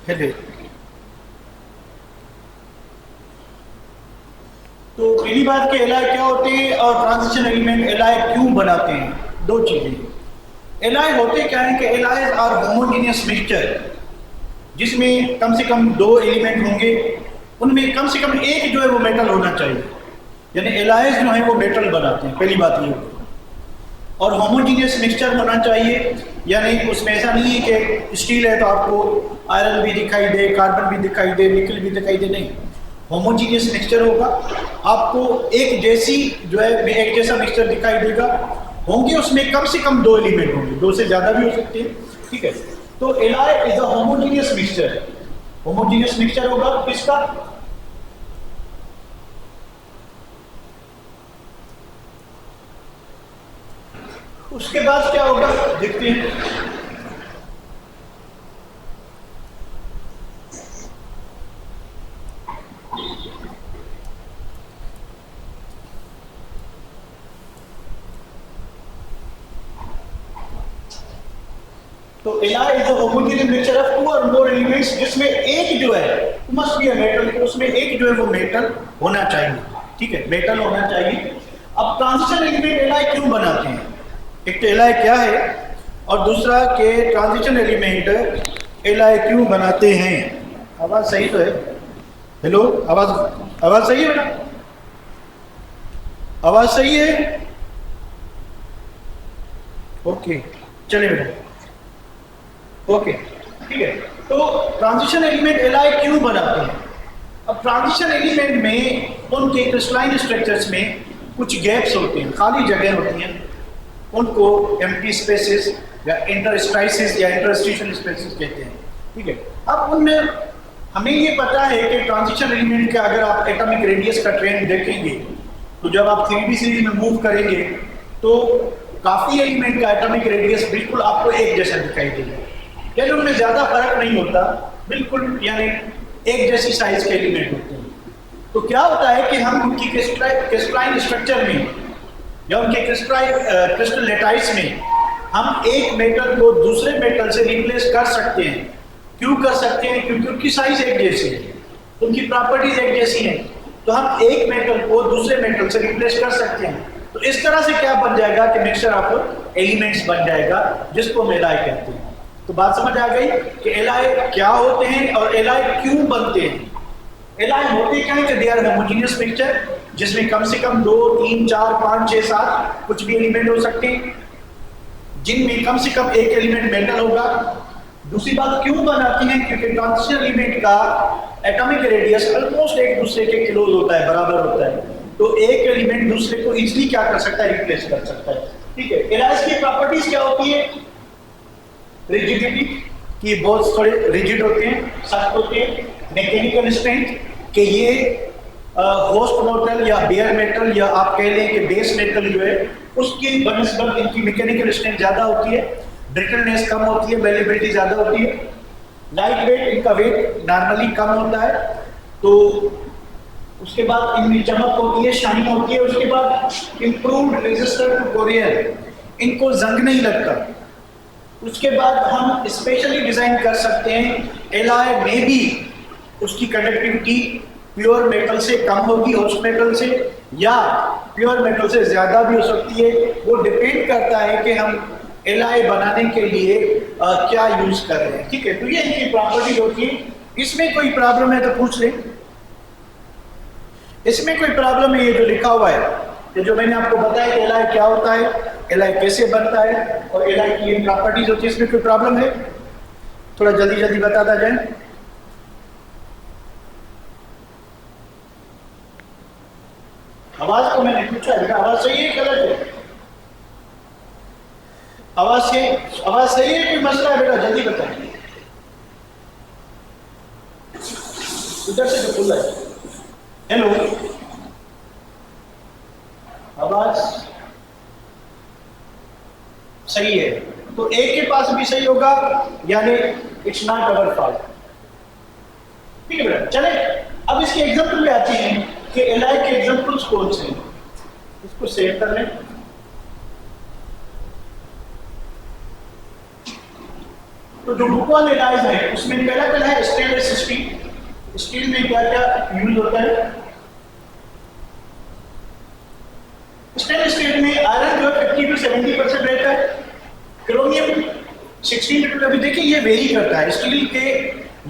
चलिए, तो पहली बात कि एलआई क्या होते हैं और ट्रांजिशन एलिमेंट एलआई क्यों बनाते हैं। दो चीजें। एलआई होते क्या है कि एलआई आर होमोजेनियस मिक्सचर, जिसमें कम से कम दो एलिमेंट होंगे, उनमें कम से कम एक जो है वो मेटल होना चाहिए, यानी एलाइज जो है वो मेटल बनाते हैं। पहली बात ये होगी। और होमोजीनियस मिक्सचर होना चाहिए, यानी उसमें ऐसा नहीं है कि स्टील है तो आपको आयरन भी दिखाई दे, कार्बन भी दिखाई दे, निकल भी दिखाई दे, नहीं। होमोजीनियस मिक्सचर होगा, आपको एक जैसी जो है एक जैसा मिक्सचर दिखाई देगा। होंगे उसमें कम से कम दो एलिमेंट होंगे, दो से ज़्यादा भी हो सकते हैं, ठीक है। तो alloy is a homogeneous mixture. Homogeneous mixture होगा किसका? उसके बाद क्या होगा देखते हैं। तो Li is a homogeneous mixture of two or more elements, जिसमें एक जो है must be a metal, उसमें एक जो है वो मेटल होना चाहिए, ठीक है, मेटल होना चाहिए। अब ट्रांजिशन एलिमेंट Li क्यों बनाते हैं? एक तो Li क्या है और दूसरा के ट्रांजिशन एलिमेंट Li क्यों बनाते हैं। आवाज सही तो है? हेलो, आवाज आवाज सही है बेटा? आवाज सही है? ओके, चलिए बेटा, ओके, ठीक है। तो ट्रांजिशन एलिमेंट Li क्यों बनाते हैं? अब ट्रांजिशन एलिमेंट में उनके क्रिस्टलाइन स्ट्रक्चर्स में कुछ गैप्स होते हैं, खाली जगह होती हैं, उनको एम्प्टी स्पेसेस या इंटरस्टाइसिस या इंटरस्टिशियल स्पेसेस कहते हैं, ठीक है। अब उनमें हमें ये पता है कि ट्रांजिशन एलिमेंट का अगर आप एटॉमिक रेडियस का ट्रेंड देखेंगे, तो जब आप 3D सीरीज में मूव करेंगे तो काफ़ी एलिमेंट का एटॉमिक रेडियस बिल्कुल आपको एक जैसा दिखाई देगा, यानी उनमें ज़्यादा फर्क नहीं होता, बिल्कुल यानी एक जैसी साइज के एलिमेंट होते हैं। तो क्या होता है कि हम उनकी क्रिस्टलाइन स्ट्रक्चर में या उनके क्रिस्टल लेटाइस में हम एक मेटल को दूसरे मेटल से रिप्लेस कर सकते हैं। क्यों कर सकते हैं? क्योंकि उनकी साइज एक जैसी है, उनकी प्रॉपर्टीज एक जैसी हैं, तो हम एक मेटल को दूसरे मेटल से रिप्लेस कर सकते हैं। तो इस तरह से क्या बन जाएगा कि मिक्सचर ऑफ एलिमेंट्स बन जाएगा, जिसको हम एलआई कहते हैं। तो बात समझ आ गई कि एलआई क्या होते हैं और एलआई क्यों बनते हैं। एलआई होते क्या है कि दे आर होमोजेनियस मिक्सचर, जिसमें कम से कम 2, 3, 4, 5, 6, 7 कुछ भी एलिमेंट हो सकते हैं, जिनमें कम से कम एक एलिमेंट मेटल होगा। दूसरी बात क्यों बनाती हैं? क्योंकि ट्रांजिशन एलिमेंट का एटॉमिक रेडियस ऑलमोस्ट एक दूसरे के क्लोज होता है, बराबर होता है, तो एक एलिमेंट दूसरे को इजीली क्या कर सकता है? रिप्लेस कर सकता है, ठीक है। एलआईज की प्रॉपर्टीज क्या होती है? रिजिडिटी की, बहुत थोड़े रिजिड होते हैं, सख्त होते हैं। मैकेनिकल स्ट्रेंथ कि ये होस्ट मेटल या बेयर मेटल या आप कह लें कि बेस मेटल जो है उसकी बनस्पत इनकी मैकेनिकल स्ट्रेंथ ज़्यादा होती है, ब्रिटलनेस कम होती है, मेलेबिलिटी ज़्यादा होती है। लाइट वेट, इनका वेट नॉर्मली कम होता है। तो उसके बाद इनमें चमक होती है, शाइन होती है। उसके बाद इम्प्रूव्ड रेजिस्टर टू कोरियर, इनको जंग नहीं लगता। उसके बाद हम स्पेशली डिजाइन कर सकते हैं एलआई में भी उसकी कंडक्टिविटी प्योर मेटल से कम होगी, होस्ट मेटल से, या प्योर मेटल से ज्यादा भी हो सकती है। वो डिपेंड करता है कि हम एलआई बनाने के लिए क्या यूज कर रहे हैं, ठीक है। तो ये इनकी प्रॉपर्टी होती है। इसमें कोई प्रॉब्लम है तो पूछ लें। इसमें कोई प्रॉब्लम है? ये जो लिखा हुआ है, ये जो मैंने आपको बताया कि एलआई क्या होता है, एलआई कैसे बनता है और एलआई की ये प्रॉपर्टीज होती है, इसमें कोई प्रॉब्लम है? थोड़ा जल्दी जल्दी बताता जाए। आवाज तो मैंने पूछा है, आवाज सही है गलत है? आवाज सही है, कोई मसला है बेटा? जल्दी बताएं। इधर से जो खुला है। हेलो, आवाज सही है तो एक के पास भी सही होगा, यानी इट्स नॉट अवर फॉल्ट, ठीक है बेटा। चले अब इसके एग्जांपल में आते हैं कि एलआई के एग्जांपल्स कौन से हैं। इसको सेव कर लें। तो जो बुक वाले एलाइज है उसमें पहला है स्टेनलेस स्टील। स्टील में क्या क्या यूज होता है? स्टेनलेस स्टील में आयरन जो 50 to 70% रहता है, क्रोमियम 16 अभी देखिए ये वेरी करता है, स्टील के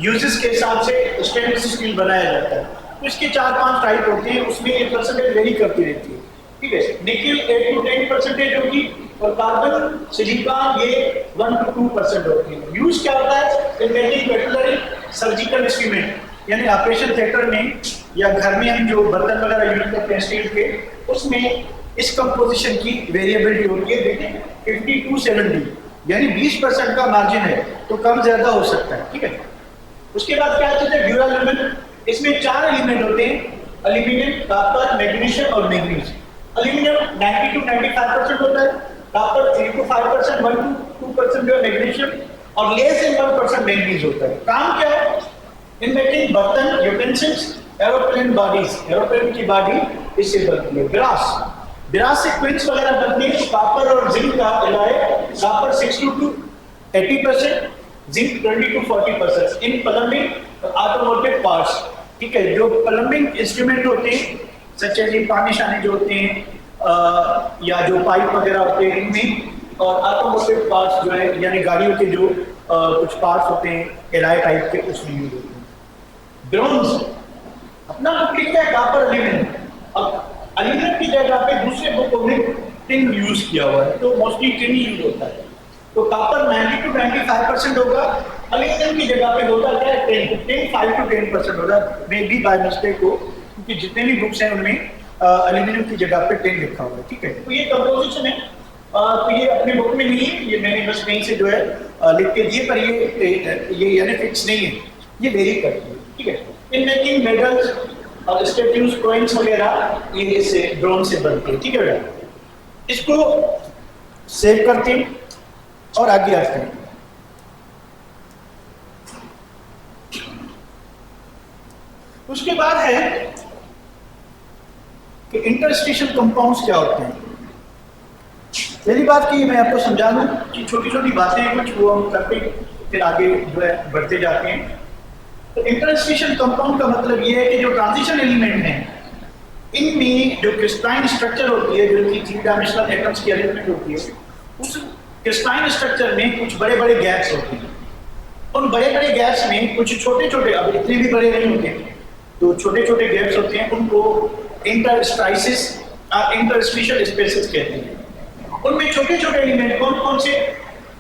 यूजेस के हिसाब से स्टेनलेस स्टील बनाया जाता है। तो इसके 4-5 टाइप होते हैं, उसमें ये परसेंटेज वेरी करती रहती है, ठीक है। निकल 8 to 10% होगी और कार्बन सिलिकॉन ये 1 to 2% होती है। यूज क्या होता है? In making cutlery, surgical instrument, यानी ऑपरेशन थिएटर में या घर में हम जो बर्तन वगैरह यूज करते हैं स्टील के, उसमें इस कंपोजिशन की वेरिएबिलिटी होती है। देखिए 50 to 70 यानी 20% का मार्जिन है, तो कम ज्यादा हो सकता है, ठीक है। उसके बाद क्या होता है? ड्यूरालेमेंट। इसमें 4 एलिमेंट होते हैं, एल्यूमिनियम, कॉपर, मैग्नीशियम और मैंगनीज। एल्यूमिनियम 90 to 95% होता है, कॉपर 3 to 5%, 1 to 2% जो है मैग्नीशियम, और लेस देन 1% मैंगनीज होता है। काम क्या है? इन मेकिंग बर्तन, यूटेंसिल्स, एरोप्लेन बॉडीज, एरोप्लेन की बॉडी इससे बनती है। ब्रास से क्विंस वगैरह बनती है। कॉपर और जिंक का alloy, copper 60 to 80%, zinc 20 to 40% in plumbing automotive parts, ठीक है। जो प्लम्बिंग इंस्ट्रूमेंट होते हैं सच है पानी शानी जो होते हैं या जो पाइप वगैरह होते हैं इनमें, और ऑटोमोटिव पार्ट्स जो है यानी गाड़ियों के जो कुछ पार्ट्स होते हैं एलॉय टाइप के, उसमें यूज होते हैं। ब्रॉन्ज अपना बुक लिखता है कॉपर एल्यूमिनियम, अब एल्यूमिनियम की जगह पे दूसरे बुकों में टिन यूज किया हुआ है, तो मोस्टली टिन ही यूज होता है। तो कॉपर 90 to 95% होगा, एल्यूमिनियम की जगह पे होता है 5 to 10% होगा, मे बी बाय मिस्टेक हो, क्योंकि जितने भी बुक्स हैं उनमें एल्यूमिनियम की जगह पे 10 लिखा हुआ है, ठीक है। तो ये कंपोजिशन है, तो ये अपने बुक में नहीं है, ये मैंने बस कहीं से जो है लिख के दिए, पर ये यानी फिक्स नहीं है, ये वेरी करती है, ठीक है। इन मेकिंग मेडल्स और स्टैट्यूज, कॉइन्स वगैरह ये इससे ब्रॉन्ज से बनते हैं, ठीक है बेटा। इसको सेव करते हैं और आगे आते हैं। उसके बाद है कि इंटरस्टिशियल कंपाउंड्स क्या होते हैं। पहली बात की मैं आपको समझा दूं कि छोटी छोटी बातें हैं कुछ, वो हम करते फिर आगे जो है बढ़ते जाते हैं। तो इंटरस्टिशियल कंपाउंड का मतलब ये है कि जो ट्रांजिशन एलिमेंट हैं इनमें जो क्रिस्टलाइन स्ट्रक्चर होती है, जो कि 3 डायमेंशनल एटम्स की अरेंजमेंट होती है, उस क्रिस्टलाइन स्ट्रक्चर में कुछ बड़े बड़े गैप्स होते हैं। उन बड़े बड़े गैप्स में कुछ छोटे छोटे, अब इतने भी बड़े नहीं होते, तो छोटे छोटे गैप्स होते हैं, उनको इंटरस्टाइसिस और इंटरस्टिशियल स्पेसेस कहते हैं। उनमें छोटे छोटे एलिमेंट कौन कौन से?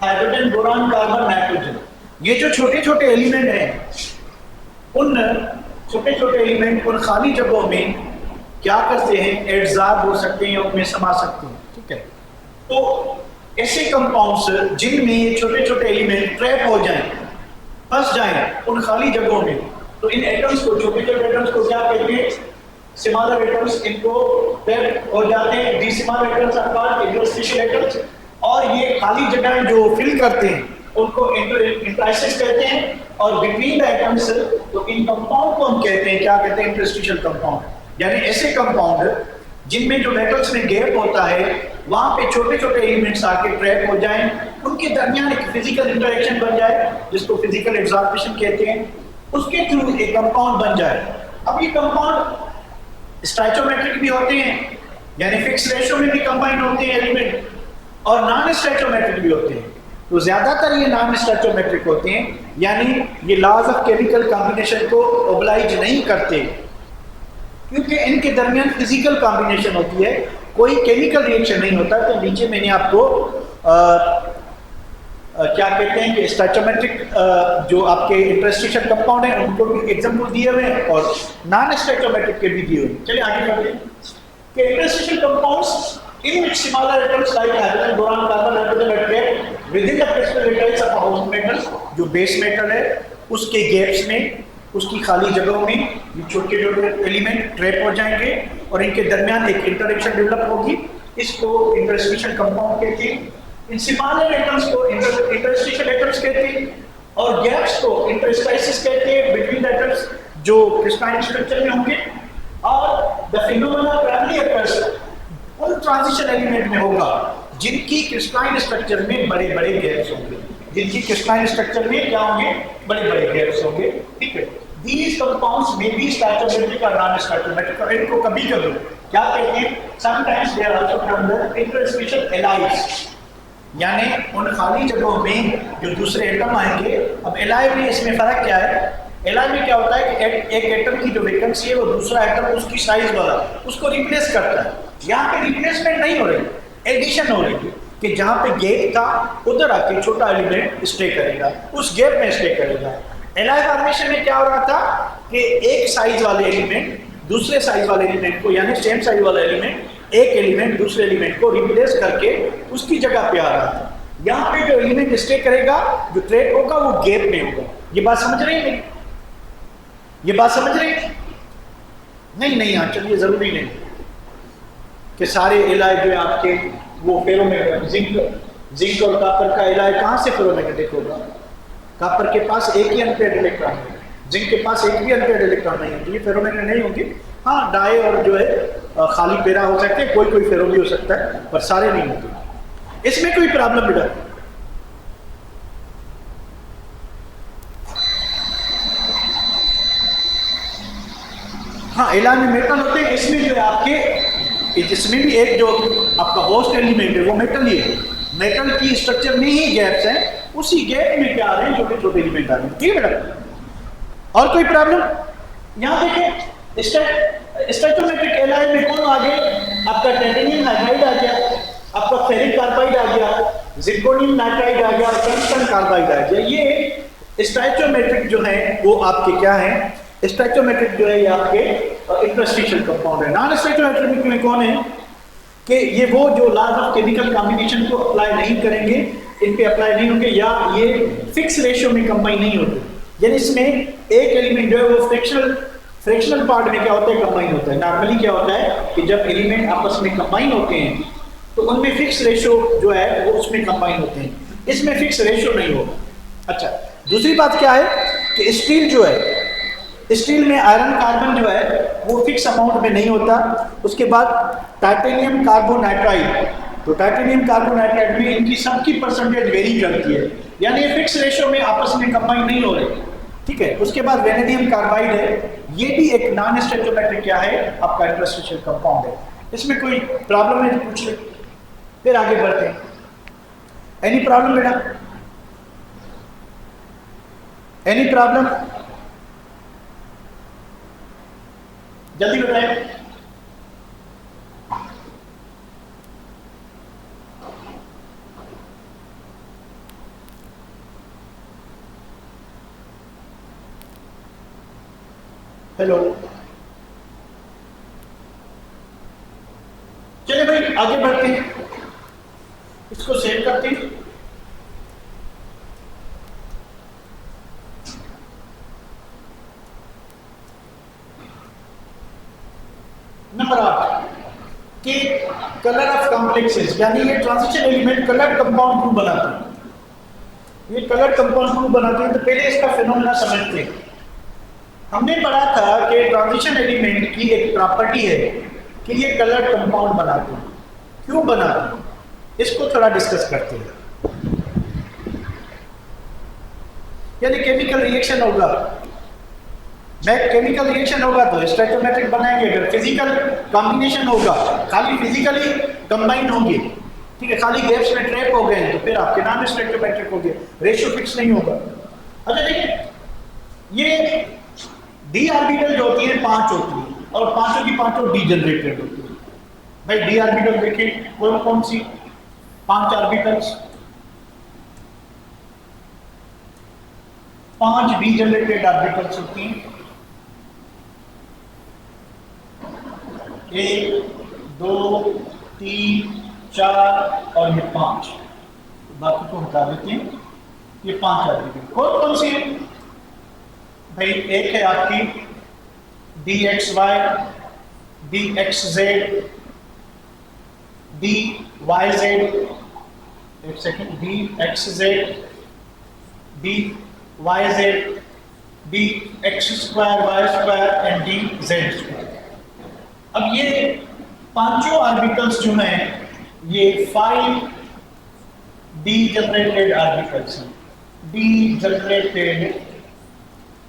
Hydrogen, boron, carbon, nitrogen. ये जो छोटे छोटे एलिमेंट हैं, उन छोटे छोटे एलिमेंट उन खाली जगहों में क्या करते हैं? एब्जॉर्ब हो सकते हैं, उनमें समा सकते हैं, ठीक है। तो ऐसे कंपाउंड्स जिनमें ये छोटे छोटे एलिमेंट ट्रैप हो जाएं, फंस जाएं उन खाली जगहों में, तो इन एटम्स को, छोटे छोटे एटम्स को क्या कहते हैं? Smaller atoms. इनको ट्रैप हो जाते हैं, the smaller atoms are called interstitial atoms, और ये खाली जगहें जो फिल करते हैं उनको इंटरस्टिशियल कहते हैं। और बिटवीन द एटम्स, तो इन कंपाउंड को हम कहते हैं, क्या कहते हैं? Interstitial compound. यानी ऐसे कंपाउंड जिनमें जो मेटल्स में गैप होता है, वहां पे छोटे छोटे एलिमेंट्स आके ट्रैप हो जाएं, उनके दरमियान एक फिजिकल इंटरेक्शन बन जाए, जिसको फिजिकल एब्जॉर्प्शन कहते हैं, उसके थ्रू एक कंपाउंड बन जाए। अब ये कंपाउंड स्टोइचोमेट्रिक भी होते हैं, यानी फिक्स रेशियो में भी कंबाइन होते हैं एलिमेंट, और नॉन स्टोइचोमेट्रिक भी होते हैं। तो ज्यादातर ये नॉन स्टोइचोमेट्रिक होते हैं, यानी ये लॉज ऑफ केमिकल कॉम्बिनेशन को ओब्लाइज नहीं करते, क्योंकि इनके दरमियान फिजिकल कॉम्बिनेशन होती है, कोई केमिकल रिएक्शन नहीं होता। तो नीचे मैंने आपको क्या कहते हैं कि स्टोइचोमेट्रिक जो आपके इंटरस्टिशियल कंपाउंड है उनको भी एग्जांपल दिए हुए हैं, और नॉन स्टोइचोमेट्रिक के भी दिए हुए हैं। चलिए आगे बढ़ते हैं कि interstitial compounds in which smaller atoms like hydrogen, boron, carbon, nitrogen are trapped within the crystal lattice of a host metal, जो बेस मेटल है उसके गैप्स में, उसकी खाली जगहों में ये छोटे छोटे एलिमेंट ट्रैप हो जाएंगे और इनके दरमियान एक इंटरेक्शन डेवलप होगी, इसको इंटरस्टिशियल कंपाउंड कहते हैं। इन स्मॉलर एटम्स को इंटरस्टिशियल एटम्स कहते हैं, और गैप्स को इंटरस्टाइसिस कहते हैं बिटवीन द एटम्स जो क्रिस्टलाइन स्ट्रक्चर में होंगे। और द फिनोमेना प्राइमरी अकर्स उन ट्रांजिशन एलिमेंट में होगा जिनकी क्रिस्टलाइन स्ट्रक्चर में बड़े बड़े गैप्स होंगे। जिनकी क्रिस्टलाइन स्ट्रक्चर में क्या होंगे, बड़े बड़े गैप्स होंगे, ठीक है। These compounds may be stoichiometric or non-stoichiometric, और इनको कभी कभी क्या कहते हैं, sometimes they are also termed as interstitial allies, यानी उन खाली जगहों में जो दूसरे एटम आएंगे। अब एलाई में इसमें फर्क क्या है, एलाई में क्या होता है कि एक एटम की जो वैकेंसी है वो दूसरा एटम उसकी साइज वाला उसको रिप्लेस करता है। यहाँ पे रिप्लेसमेंट नहीं हो रही, एडिशन हो रही है कि जहाँ पे गैप था उधर आके छोटा एलिमेंट स्टे करेगा, उस गैप में स्टे करेगा। एलाई फॉर्मेशन में क्या हो रहा था कि एक साइज वाले एलिमेंट दूसरे साइज वाले एलिमेंट को, यानी सेम साइज वाला एलिमेंट एक एलिमेंट दूसरे एलिमेंट को रिप्लेस करके उसकी जगह पे आ रहा था। यहाँ पे जो एलिमेंट स्टे करेगा, जो ट्रेड होगा वो गैप में होगा। ये बात समझ रहे हैं? ये बात समझ रहे हैं? नहीं हाँ, चलिए जरूरी नहीं कि सारे एलाई जो है आपके वो फेरोमैग्नेटिक, जिंक और कॉपर का एलाई कहाँ से फेरोमैग्नेटिक होगा? कॉपर के पास एक ही अनपेयर्ड इलेक्ट्रॉन है, जिंक के पास एक भी अनपेयर्ड इलेक्ट्रॉन नहीं है, तो ये फेरोमैग्नेटिक नहीं होंगे। हाँ, डाई और जो है खाली पेरा हो सकते हैं, कोई फेरो भी हो सकता है, पर सारे नहीं होते। इसमें कोई प्रॉब्लम बेटा? हाँ, एलाई में मेटल होते हैं, इसमें जो है आपके, इसमें भी एक जो आपका होस्ट एलिमेंट है वो मेटल ही है। मेटल की स्ट्रक्चर में ही गैप्स हैं, उसी गैप में क्या आ रहे हैं, छोटे छोटे एलिमेंट आ रहे हैं। ठीक है बेटा? और कोई प्रॉब्लम? यहाँ देखिए स्टोइचोमेट्रिक एलाई में कौन आ गए, आपका टाइटेनियम हाइड्राइड आ गया, आपका फेरिक कार्बाइड आ गया, जिरकोनियम नाइट्राइड आ गया, टंगस्टन कार्बाइड आ गया। ये स्टोइचोमेट्रिक जो है वो आपके क्या है, स्टोइचोमेट्रिक जो है ये आपके इंटरस्टिशियल कंपाउंड है। नॉन स्टोइचोमेट्रिक में कौन है कि ये वो जो लॉज ऑफ केमिकल कॉम्बिनेशन को अप्लाई नहीं करेंगे, इन पे अप्लाई नहीं होंगे, या ये फिक्स रेशियो में कंबाइन नहीं होते, यानी इसमें एक एलिमेंट जो है वो फ्रैक्शनल पार्ट में क्या होता है, कंबाइन होता है। नॉर्मली क्या होता है कि जब एलिमेंट आपस में कंबाइन होते हैं तो उनमें फिक्स रेशियो जो है वो उसमें कंबाइन होते हैं, इसमें फिक्स रेशियो नहीं होगा। अच्छा, दूसरी बात क्या है कि स्टील जो है, स्टील में आयरन कार्बन जो है वो फिक्स अमाउंट में नहीं होता। उसके बाद टाइटेनियम कार्बोनाइट्राइड, तो टाइटेनियम कार्बोनाइट्राइड में इनकी सबकी परसेंटेज वेरी करती है, यानी ये फिक्स रेशियो में आपस में कंबाइन नहीं हो रहे। ठीक है, उसके बाद वेनेडियम कार्बाइड है, ये भी एक नॉन स्टोइचोमेट्रिक क्या है, आपका इंटरस्टिशियल कंपाउंड है। इसमें कोई प्रॉब्लम है तो पूछ ले, फिर आगे बढ़ते हैं। एनी प्रॉब्लम बेटा? Any problem? जल्दी बताएं। हेलो, चलिए भाई आगे बढ़ते हैं, इसको सेव करते हैं। नंबर 8 कि कलर ऑफ कॉम्प्लेक्सेस, यानी ये ट्रांजिशन एलिमेंट कलर कंपाउंड क्यों बनाते हैं। ये कलर कंपाउंड क्यों बनाते हैं, तो पहले इसका फिनोमेना समझते हैं। हमने पढ़ा था कि ट्रांजिशन एलिमेंट की एक प्रॉपर्टी है कि ये कलर कंपाउंड बनाते हैं। क्यों बनाते हैं, इसको थोड़ा डिस्कस करते हैं। यानी केमिकल रिएक्शन होगा, केमिकल रिएक्शन होगा तो स्टोइचोमेट्रिक बनाएंगे, अगर फिजिकल कॉम्बिनेशन होगा, खाली फिजिकली कंबाइन होंगे, ठीक है, खाली गैप्स में ट्रैप हो गए तो फिर आपके नॉन स्टोइचोमेट्रिक हो गए, रेशियो फिक्स नहीं होगा। अच्छा देखिए, ये डी ऑर्बिटल जो होती है 5 होती है, और पांचों की पांचों डी जनरेटेड होती है। भाई डी ऑर्बिटल देखिए कौन सी 5 ऑर्बिटल्स, 5 डी जनरेटेड ऑर्बिटल्स होती हैं। 1 2 3 4 और ये 5, बाकी को हटा देते हैं। ये 5 ऑर्बिटल कौन सी है भाई? एक है आपकी DXY, DXZ, DYZ, एक second, DXZ, DYZ, DX square, Y square and DZ square. अब ये पांचों ऑर्बिटल्स जो हैं ये 5 डी जनरेटेड ऑर्बिटल्स हैं। डी जनरेटेड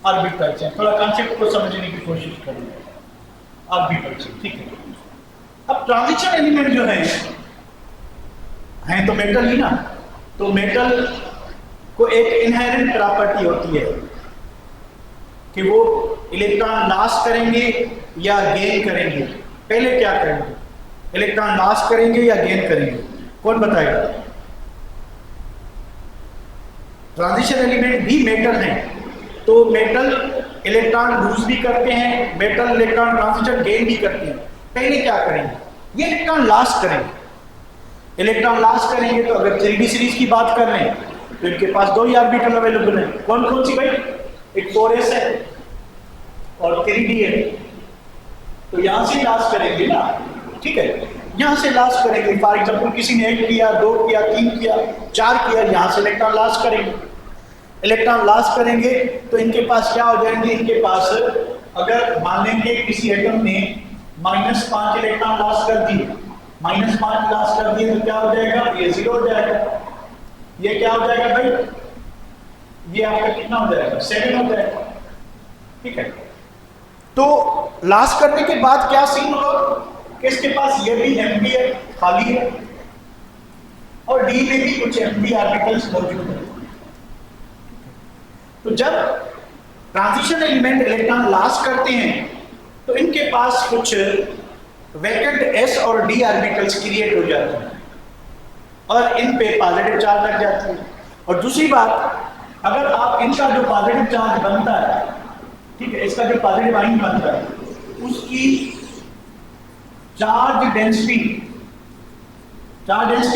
ऑर्बिटल्स हैं। थोड़ा कॉन्सेप्ट को समझने की कोशिश करेंगे। ऑर्बिटल्स, ठीक है। अब ट्रांजिशन एलिमेंट जो हैं तो मेटल ही ना, तो मेटल को एक इनहेरेंट प्रॉपर्टी होती है कि वो इलेक्ट्रॉन लॉस करेंगे या गेन करेंगे। पहले क्या करेंगे, इलेक्ट्रॉन लॉस करेंगे या गेन करेंगे, कौन बताएगा? ट्रांजिशन एलिमेंट भी मेटल हैं, तो मेटल इलेक्ट्रॉन लूज भी करते हैं, मेटल इलेक्ट्रॉन ट्रांजिशन गेन भी करते हैं। पहले क्या करेंगे, ये इलेक्ट्रॉन लॉस करेंगे। इलेक्ट्रॉन लॉस करेंगे तो अगर 3D सीरीज की बात कर लें तो इनके पास दो ही ऑर्बिटल अवेलेबल है। कौन कौन सी भाई? एक 4s है और 3d है। तो यहां से लॉस करेंगे ना, ठीक है, यहां से लॉस करेंगे। फॉर एग्जांपल किसी ने 1 किया, 2 किया, 3 किया, 4 किया, यहां से इलेक्ट्रॉन लॉस करेंगे। इलेक्ट्रॉन लॉस करेंगे तो इनके पास क्या हो जाएंगे, इनके पास अगर मान लेंगे किसी एटम ने -5 इलेक्ट्रॉन लॉस कर दिए, -5 लॉस कर दिए तो क्या हो जाएगा, ये 0 हो जाएगा। ये क्या हो जाएगा भाई, ये आपका कितना हो जाएगा, 7 हो जाएगा, ठीक है। तो लॉस करने के बाद क्या सीन होगा कि इसके पास ये भी एम्प्टी है, खाली है, और डी में भी कुछ एम्प्टी ऑर्बिटल्स मौजूद है। तो जब ट्रांजिशन एलिमेंट इलेक्ट्रॉन लॉस करते हैं तो इनके पास कुछ वैकेंट s और d ऑर्बिटल्स क्रिएट हो जाते हैं और इन पे पॉजिटिव चार्ज लग जाती है। और दूसरी बात, अगर आप इनका जो पॉजिटिव चार्ज बनता है, ठीक है, इसका जो पॉजिटिव आयन बनता है, उसकी चार्ज डेंसिटी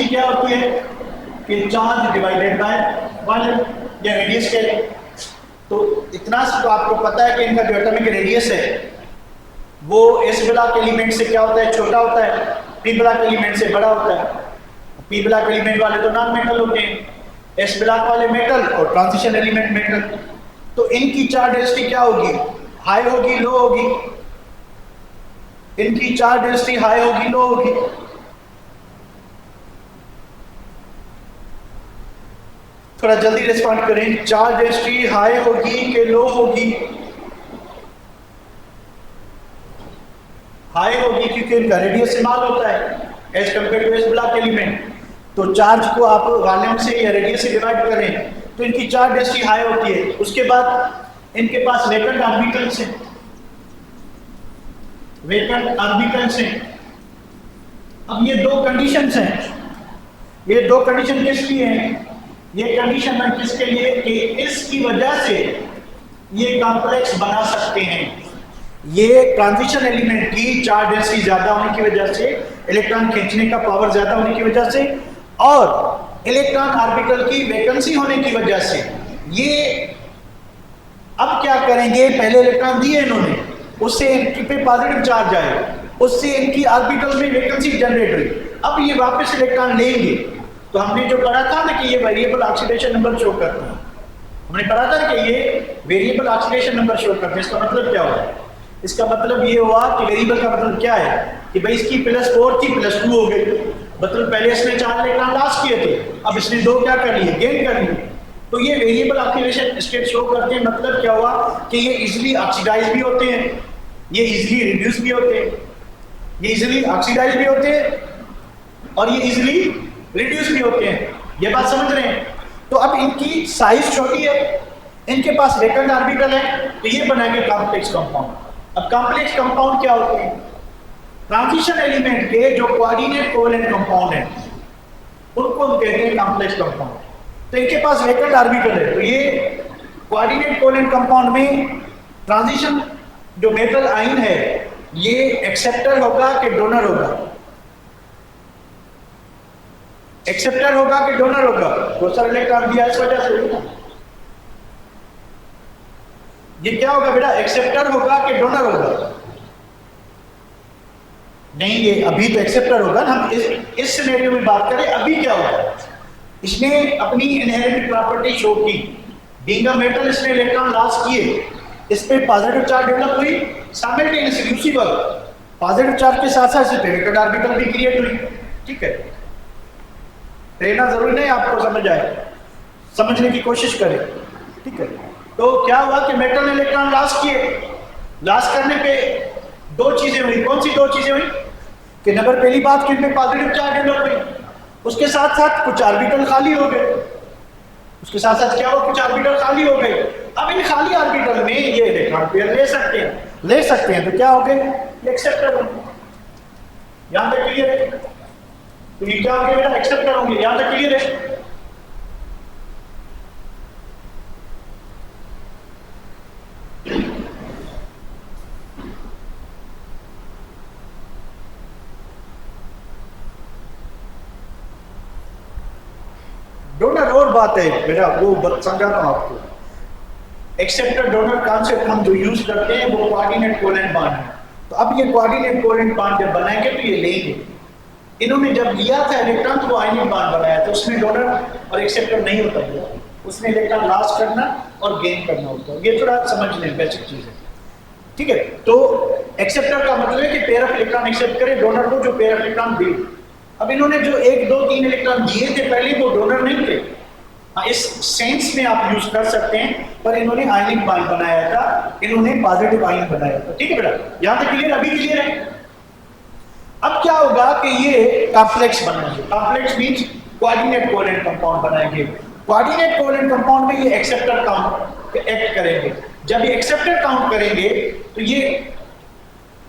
क्या होती है कि चार्ज डिवाइडेड बाय वॉल्यूम या रेडियस के। तो इतना तो आपको पता है कि इनका जो एटॉमिक रेडियस है वो s ब्लॉक एलिमेंट से क्या होता है, छोटा होता है, p ब्लॉक एलिमेंट से बड़ा होता है। p ब्लॉक एलिमेंट वाले तो नॉन मेटल होते हैं, s ब्लॉक वाले मेटल और ट्रांजिशन एलिमेंट मेटल। तो इनकी चार्ज डेंसिटी क्या होगी, हाई होगी, लो होगी? इनकी चार्ज डेंसिटी हाई होगी, लो होगी? थोड़ा जल्दी रिस्पॉन्ड करें, चार्ज डेंसिटी हाई होगी कि लो होगी? हाई होगी, क्योंकि इनका रेडियस स्मॉल होता है as compare to S block element. तो चार्ज को आप वॉल्यूम से या रेडियस से डिवाइड करें तो इनकी चार्ज डेंसिटी हाई होती है। उसके बाद इनके पास वैकेंट ऑर्बिटल्स हैं, वैकेंट ऑर्बिटल्स हैं। अब ये दो कंडीशंस हैं, ये दो कंडीशन किसकी हैं? ये कंडीशन है किसके लिए कि इसकी वजह से ये कॉम्प्लेक्स बना सकते हैं। ये ट्रांजिशन एलिमेंट की चार्ज डेंसिटी ज्यादा होने की वजह से, इलेक्ट्रॉन खींचने का पावर ज्यादा होने की वजह से और इलेक्ट्रॉन ऑर्बिटल की वैकेंसी होने की वजह से ये अब क्या करेंगे, पहले इलेक्ट्रॉन दिए इन्होंने, उससे इनके पे पॉजिटिव चार्ज आए, उससे इनकी ऑर्बिटल में वैकेंसी जनरेट हुई। अब ये वापस इलेक्ट्रॉन लेंगे। तो हमने जो पढ़ा था ना कि ये वेरिएबल ऑक्सीडेशन नंबर शो करता है, हमने पढ़ा था कि ये वेरिएबल ऑक्सीडेशन नंबर शो करता है। इसका मतलब क्या हुआ? इसका मतलब ये हुआ कि वेरिएबल का मतलब क्या है कि भाई इसकी +4 थी, +2 हो गई। मतलब पहले इसने 4 इलेक्ट्रॉन लॉस किए थे, अब इसने 2 क्या कर लिए, गेन कर लिए। तो ये वेरिएबल ऑक्सीडेशन स्टेट शो करते हैं। मतलब क्या हुआ कि ये इजीली ऑक्सीडाइज भी होते हैं, ये इजीली रिड्यूस भी होते हैं, ये इजीली ऑक्सीडाइज भी होते हैं और ये इजीली रिड्यूस भी होते हैं। ये बात समझ रहे हैं? तो अब इनकी साइज छोटी है, इनके पास वैकेंट ऑर्बिटल है, तो ये बनाएंगे कॉम्प्लेक्स कंपाउंड। अब कॉम्प्लेक्स कंपाउंड क्या होते हैं? ट्रांजिशन एलिमेंट के जो कोऑर्डिनेट कोवेलेंट कंपाउंड हैं उनको हम कहते हैं कॉम्प्लेक्स कंपाउंड। तो इनके पास वैकेंट ऑर्बिटल है, तो ये कोऑर्डिनेट कोवेलेंट कंपाउंड में ट्रांजिशन जो मेटल आयन है ये एक्सेप्टर होगा कि डोनर होगा? एक्सेप्टर होगा कि डोनर होगा? बहुत सारे इलेक्ट्रॉन दिया इस वजह से। ये क्या होगा बेटा, एक्सेप्टर होगा कि डोनर होगा? नहीं, ये अभी तो एक्सेप्टर होगा ना। हम इस सिनेरियो में बात करें, अभी क्या होगा, इसने अपनी इनहेरेंट प्रॉपर्टी शो की, बीइंग अ मेटल इसने इलेक्ट्रॉन लॉस किए, इस पे पॉजिटिव चार्ज डेवलप हुई, साइमल्टेनियसली उसी वक्त पॉजिटिव चार्ज के साथ साथ वैकेंट ऑर्बिटल भी क्रिएट हुई। ठीक है, रहना जरूरी नहीं आपको समझ आए। समझने की कोशिश करें, ठीक है। तो क्या हुआ कि मेटल इलेक्ट्रॉन लॉस किए, लॉस करने पे दो चीजें हुई। कौन सी दो चीजें हुई? कि नंबर पहली बात कि इनमें पॉजिटिव चार्ज डेवलप हुई, उसके साथ साथ कुछ ऑर्बिटल खाली हो गए, उसके साथ साथ क्या हुआ, कुछ ऑर्बिटल खाली हो गए। अब इन खाली ऑर्बिटल में ये इलेक्ट्रॉन पेयर ले सकते हैं, तो क्या हो गए, ये एक्सेप्टर होंगे। यहां तक क्लियर है? तो ये क्या होंगे बेटा, एक्सेप्टर होंगे। यहां तक क्लियर है? डोनर और बात है बेटा, वो समझाता हूं आपको। एक्सेप्टर डोनर कॉन्सेप्ट हम जो यूज करते हैं वो कोऑर्डिनेट कोवेलेंट बॉन्ड है। तो अब ये कोऑर्डिनेट कोवेलेंट बॉन्ड जब बनाएंगे तो ये लेंगे। इन्होंने जब लिया था इलेक्ट्रॉन तो वो आयनिक बॉन्ड बनाया था, उसमें डोनर और एक्सेप्टर नहीं होता है, उसमें इलेक्ट्रॉन लॉस करना और गेन करना होता है। ये थोड़ा समझ लें, बेसिक चीज है, ठीक है। तो एक्सेप्टर का मतलब है कि पेयर ऑफ इलेक्ट्रॉन एक्सेप्ट करे डोनर को जो पेयर ऑफ इलेक्ट्रॉन दे। अब इन्होंने जो 1 2 3 इलेक्ट्रॉन दिए थे पहले, वो डोनर नहीं थे। इस सेंस में आप यूज कर सकते हैं, पर इन्होंने आयनिक बॉन्ड बनाया था, इन्होंने पॉजिटिव आयन बनाया था, ठीक है बेटा। यहां तक क्लियर? अभी क्लियर है? अब क्या होगा कि ये कॉम्प्लेक्स बनाएंगे। Complex means coordinate covalent compound बनाएंगे। कोऑर्डिनेट कोवेलेंट कंपाउंड में ये एक्सेप्टर काउंट एक्ट करेंगे। जब ये एक्सेप्टर काउंट करेंगे तो ये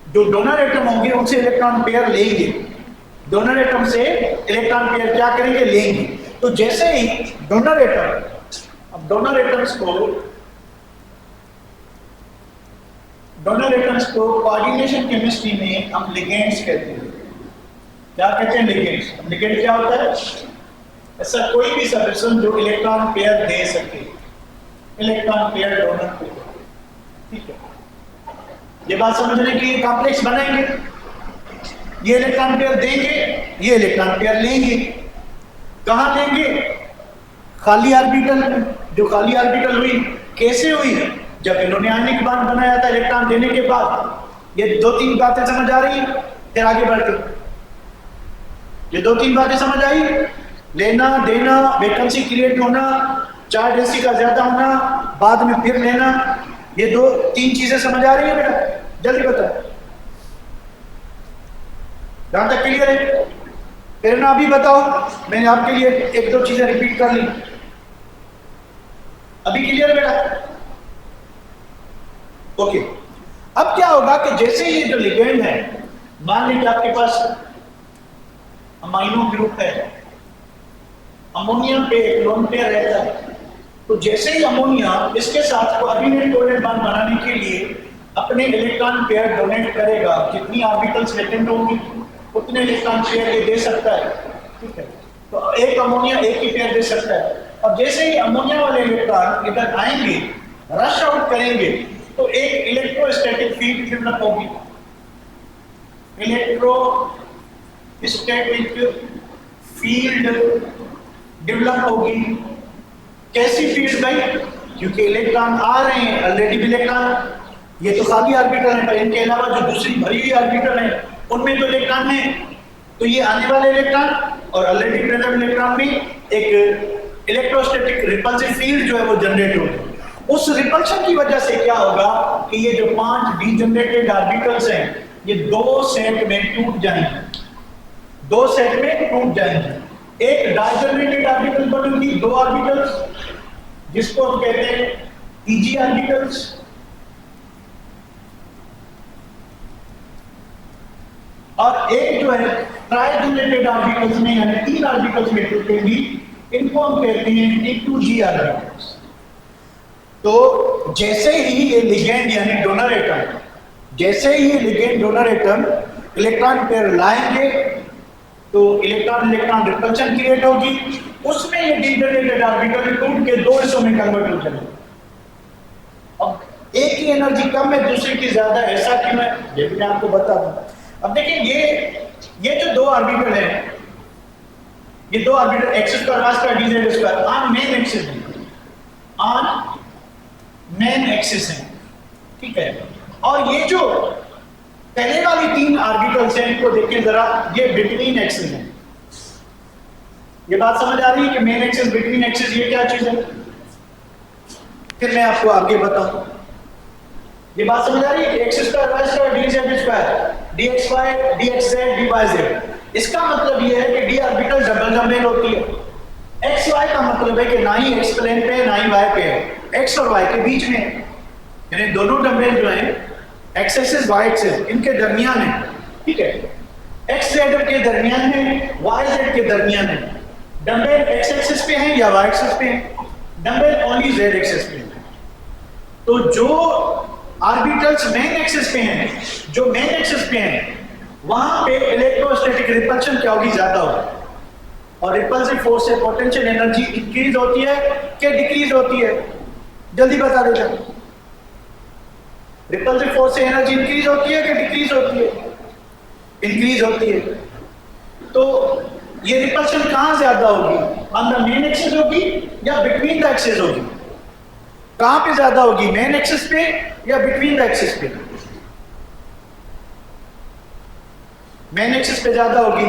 जो डोनर एटम होंगे उनसे इलेक्ट्रॉन पेयर लेंगे, डोनर एटम से इलेक्ट्रॉन पेयर क्या करेंगे, लेंगे। तो जैसे ही डोनर एटम, अब डोनर एटम्स को कोऑर्डिनेशन केमिस्ट्री में हम लिगेंड्स कहते हैं। क्या कहते हैं? लिगेंड्स। लिगेंड क्या होता है? ऐसा कोई भी सब्स्टेंस जो इलेक्ट्रॉन पेयर दे सके, इलेक्ट्रॉन पेयर डोनर को, ठीक है। ये बात समझने के लिए कॉम्प्लेक्स बनाएंगे, ये इलेक्ट्रॉन पेयर देंगे, ये इलेक्ट्रॉन पेयर लेंगे। कहां लेंगे? खाली ऑर्बिटल में। जो खाली ऑर्बिटल हुई कैसे हुई? जब इन्होंने आयनिक बॉन्ड बनाया था इलेक्ट्रॉन देने के बाद। ये 2-3 बातें समझ आ रही है? फिर आगे बढ़ते, ये 2-3 बातें समझ आई? लेना देना, वैकेंसी क्रिएट होना, चार्ज डेंसिटी का ज्यादा होना, बाद में फिर लेना, ये 2-3 चीजें समझ आ रही है बेटा? जल्दी बताओ, जहां तक क्लियर है? फिर ना अभी बताओ, मैंने आपके लिए 1-2 चीजें रिपीट कर ली। अभी क्लियर बेटा? ओके। अब क्या होगा कि जैसे ये जो लिगेंड है, मान लीजिए आपके पास अमाइनो ग्रुप है, अमोनिया पे एक लोन पेयर रहता है, तो जैसे ही अमोनिया इसके साथ कोऑर्डिनेट कोवेलेंट बॉन्ड बनाने के लिए अपने इलेक्ट्रॉन पेयर डोनेट करेगा, कितनी ऑर्बिटल्स वेकेंट होंगी उतने इलेक्ट्रॉन पेयर ये दे सकता है, ठीक है। तो एक अमोनिया एक ही पेयर दे सकता है। और जैसे ही अमोनिया वाले इलेक्ट्रॉन इधर आएंगे, रश आउट करेंगे, तो एक इलेक्ट्रोस्टैटिक फील्ड डेवलप होगी। इलेक्ट्रोस्टैटिक फील्ड डेवलप होगी। कैसी फील्ड भाई? क्योंकि इलेक्ट्रॉन आ रहे हैं, ऑलरेडी इलेक्ट्रॉन, ये तो खाली ऑर्बिटल है, पर इनके अलावा जो दूसरी भरी हुई ऑर्बिटल है उनमें तो इलेक्ट्रॉन है। तो ये आने वाले इलेक्ट्रॉन और ऑलरेडी प्रेजेंट इलेक्ट्रॉन में एक इलेक्ट्रोस्टैटिक रिपल्सिव फील्ड जो है वो जनरेट होगी। उस रिपल्शन की वजह से क्या होगा कि ये जो 5 डीजनरेटेड ऑर्बिटल्स हैं ये 2 सेट में टूट जाएंगे, 2 सेट में टूट जाएंगे। एक डाइजनरेटेड ऑर्बिटल बनेगी, 2 ऑर्बिटल्स, जिसको हम कहते हैं ईजी ऑर्बिटल्स, और एक जो है ट्राइजनरेटेड ऑर्बिटल्स में यानी 3 ऑर्बिटल्स में टूटेंगी, इनको हम कहते हैं T2G ऑर्बिटल्स। तो जैसे ही ये लिगेंड यानी डोनर एटम, जैसे ही ये ligand donor atom electron pair लाएंगे तो इलेक्ट्रॉन इलेक्ट्रॉन रिपल्शन क्रिएट होगी, उसमें ये डीजनरेटेड ऑर्बिटल टूट के 2 हिस्सों में कन्वर्ट हो जाएंगे। अब एक की एनर्जी कम है, दूसरे की ज्यादा, ऐसा क्यों है ये भी मैं आपको बता दूं। अब देखिए ये जो 2 ऑर्बिटल है, ये 2 orbital X square Y square D Z square on main axis है, ऑन मेन एक्सिस है, ठीक है। और ये जो पहले वाली 3 ऑर्बिटल्स हैं इनको देखिए जरा, ये बिटवीन एक्सिस है, ये बात समझ आ रही है कि मेन एक्सिस बिटवीन एक्सिस ये क्या चीज है? फिर मैं आपको आगे बताऊं। ये बात समझ आ रही है कि x square Y square D Z square d x y d x z d y z, इसका मतलब ये है कि डी ऑर्बिटल डबल डोमेन होती है। एक्स वाई का मतलब है कि ना ही एक्स प्लेन पे है ना ही वाई पे है, एक्स और वाई के बीच में है, यानी दोनों डोमेन जो है एक्स एक्सिस वाई एक्सिस इनके दरमियान है, ठीक है। एक्स जेड के दरमियान है, वाई जेड के दरमियान है। डंबल एक्स एक्सिस पे है या वाई एक्सिस पे है? डंबल ओनली जेड एक्सिस पे है। तो जो ऑर्बिटल्स मेन एक्सिस पे हैं, जो मेन एक्सिस पे हैं, वहां पे इलेक्ट्रोस्टैटिक रिपल्शन क्या होगी? ज्यादा होगी। और रिपल्सिव फोर्स से पोटेंशियल एनर्जी इंक्रीज होती है कि डिक्रीज होती है? जल्दी बता देगा। रिपल्सिव फोर्स से एनर्जी इंक्रीज होती है कि डिक्रीज होती है? इंक्रीज होती है। तो ये रिपल्शन कहां ज्यादा होगी? ऑन द मेन एक्सिस होगी या बिटवीन द एक्सिस होगी? कहां पे ज्यादा होगी, मेन एक्सिस पे या बिटवीन द एक्सिस पे? मेन एक्सिस पे ज्यादा होगी।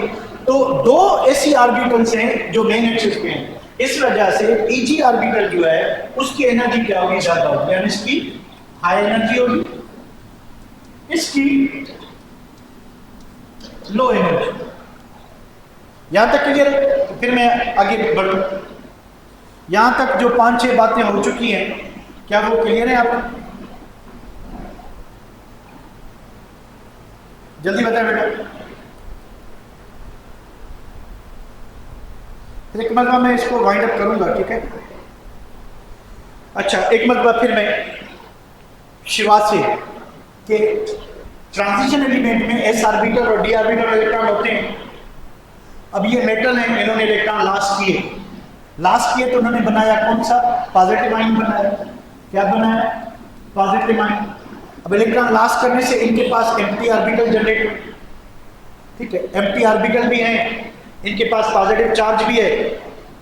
तो दो ऐसी ऑर्बिटल्स हैं जो मेन एक्सिस पे हैं, इस वजह से ईजी ऑर्बिटल जो है उसकी एनर्जी क्या होगी? ज्यादा होगी, यानी इसकी हाई एनर्जी होगी, इसकी लो एनर्जी। यहां तक क्लियर है? तो फिर मैं आगे बढ़ूं। यहां तक जो 5-6 बातें हो चुकी हैं, क्या वो क्लियर है आपको? जल्दी बताएं बेटा। एक मरतबा मैं इसको वाइंड अप करूंगा, ठीक है? अच्छा, एक मरतबा फिर मैं शुरुआत से कि ट्रांजिशन एलिमेंट में एस ऑर्बिटल और डी ऑर्बिटल इलेक्ट्रॉन होते हैं। अब ये मेटल है, इन्होंने इलेक्ट्रॉन लास्ट किए तो उन्होंने बनाया कौन सा? पॉजिटिव आयन बनाया। क्या बनाया? Positive ion. अब इलेक्ट्रॉन लास्ट करने से इनके पास एम्प्टी ऑर्बिटल जनरेट हुए, ठीक है? एम्प्टी ऑर्बिटल भी हैं, इनके पास पॉजिटिव चार्ज भी है,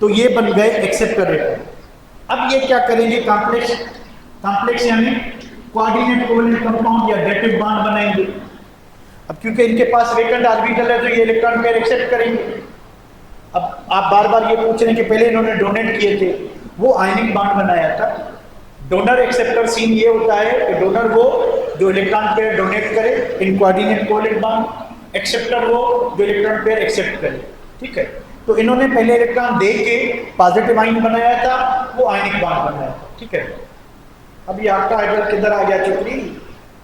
तो ये बन गए एक्सेप्टर। अब ये क्या करेंगे? कॉम्प्लेक्स यानी कोऑर्डिनेट कोवैलेंट कंपाउंड या डेटिव बॉन्ड बनाएंगे। अब क्योंकि इनके पास वेकेंट ऑर्बिटल है तो ये इलेक्ट्रॉन पेयर एक्सेप्ट करेंगे। अब आप बार बार ये पूछ रहे हैं कि पहले इन्होंने डोनेट किए थे, वो आयनिक बॉन्ड बनाया था। डोनर एक्सेप्टर सीन ये होता है कि डोनर वो जो इलेक्ट्रॉन पेयर डोनेट करे इन कोऑर्डिनेट कोवैलेंट बॉन्ड, एक्सेप्टर वो जो इलेक्ट्रॉन पेयर एक्सेप्ट करे, ठीक है? तो इन्होंने पहले इलेक्ट्रॉन दे के पॉजिटिव आयन बनाया था, वो आयनिक बॉन्ड बनाया था, ठीक है? अब ये आपका आइडल किधर आ गया? चुपड़ी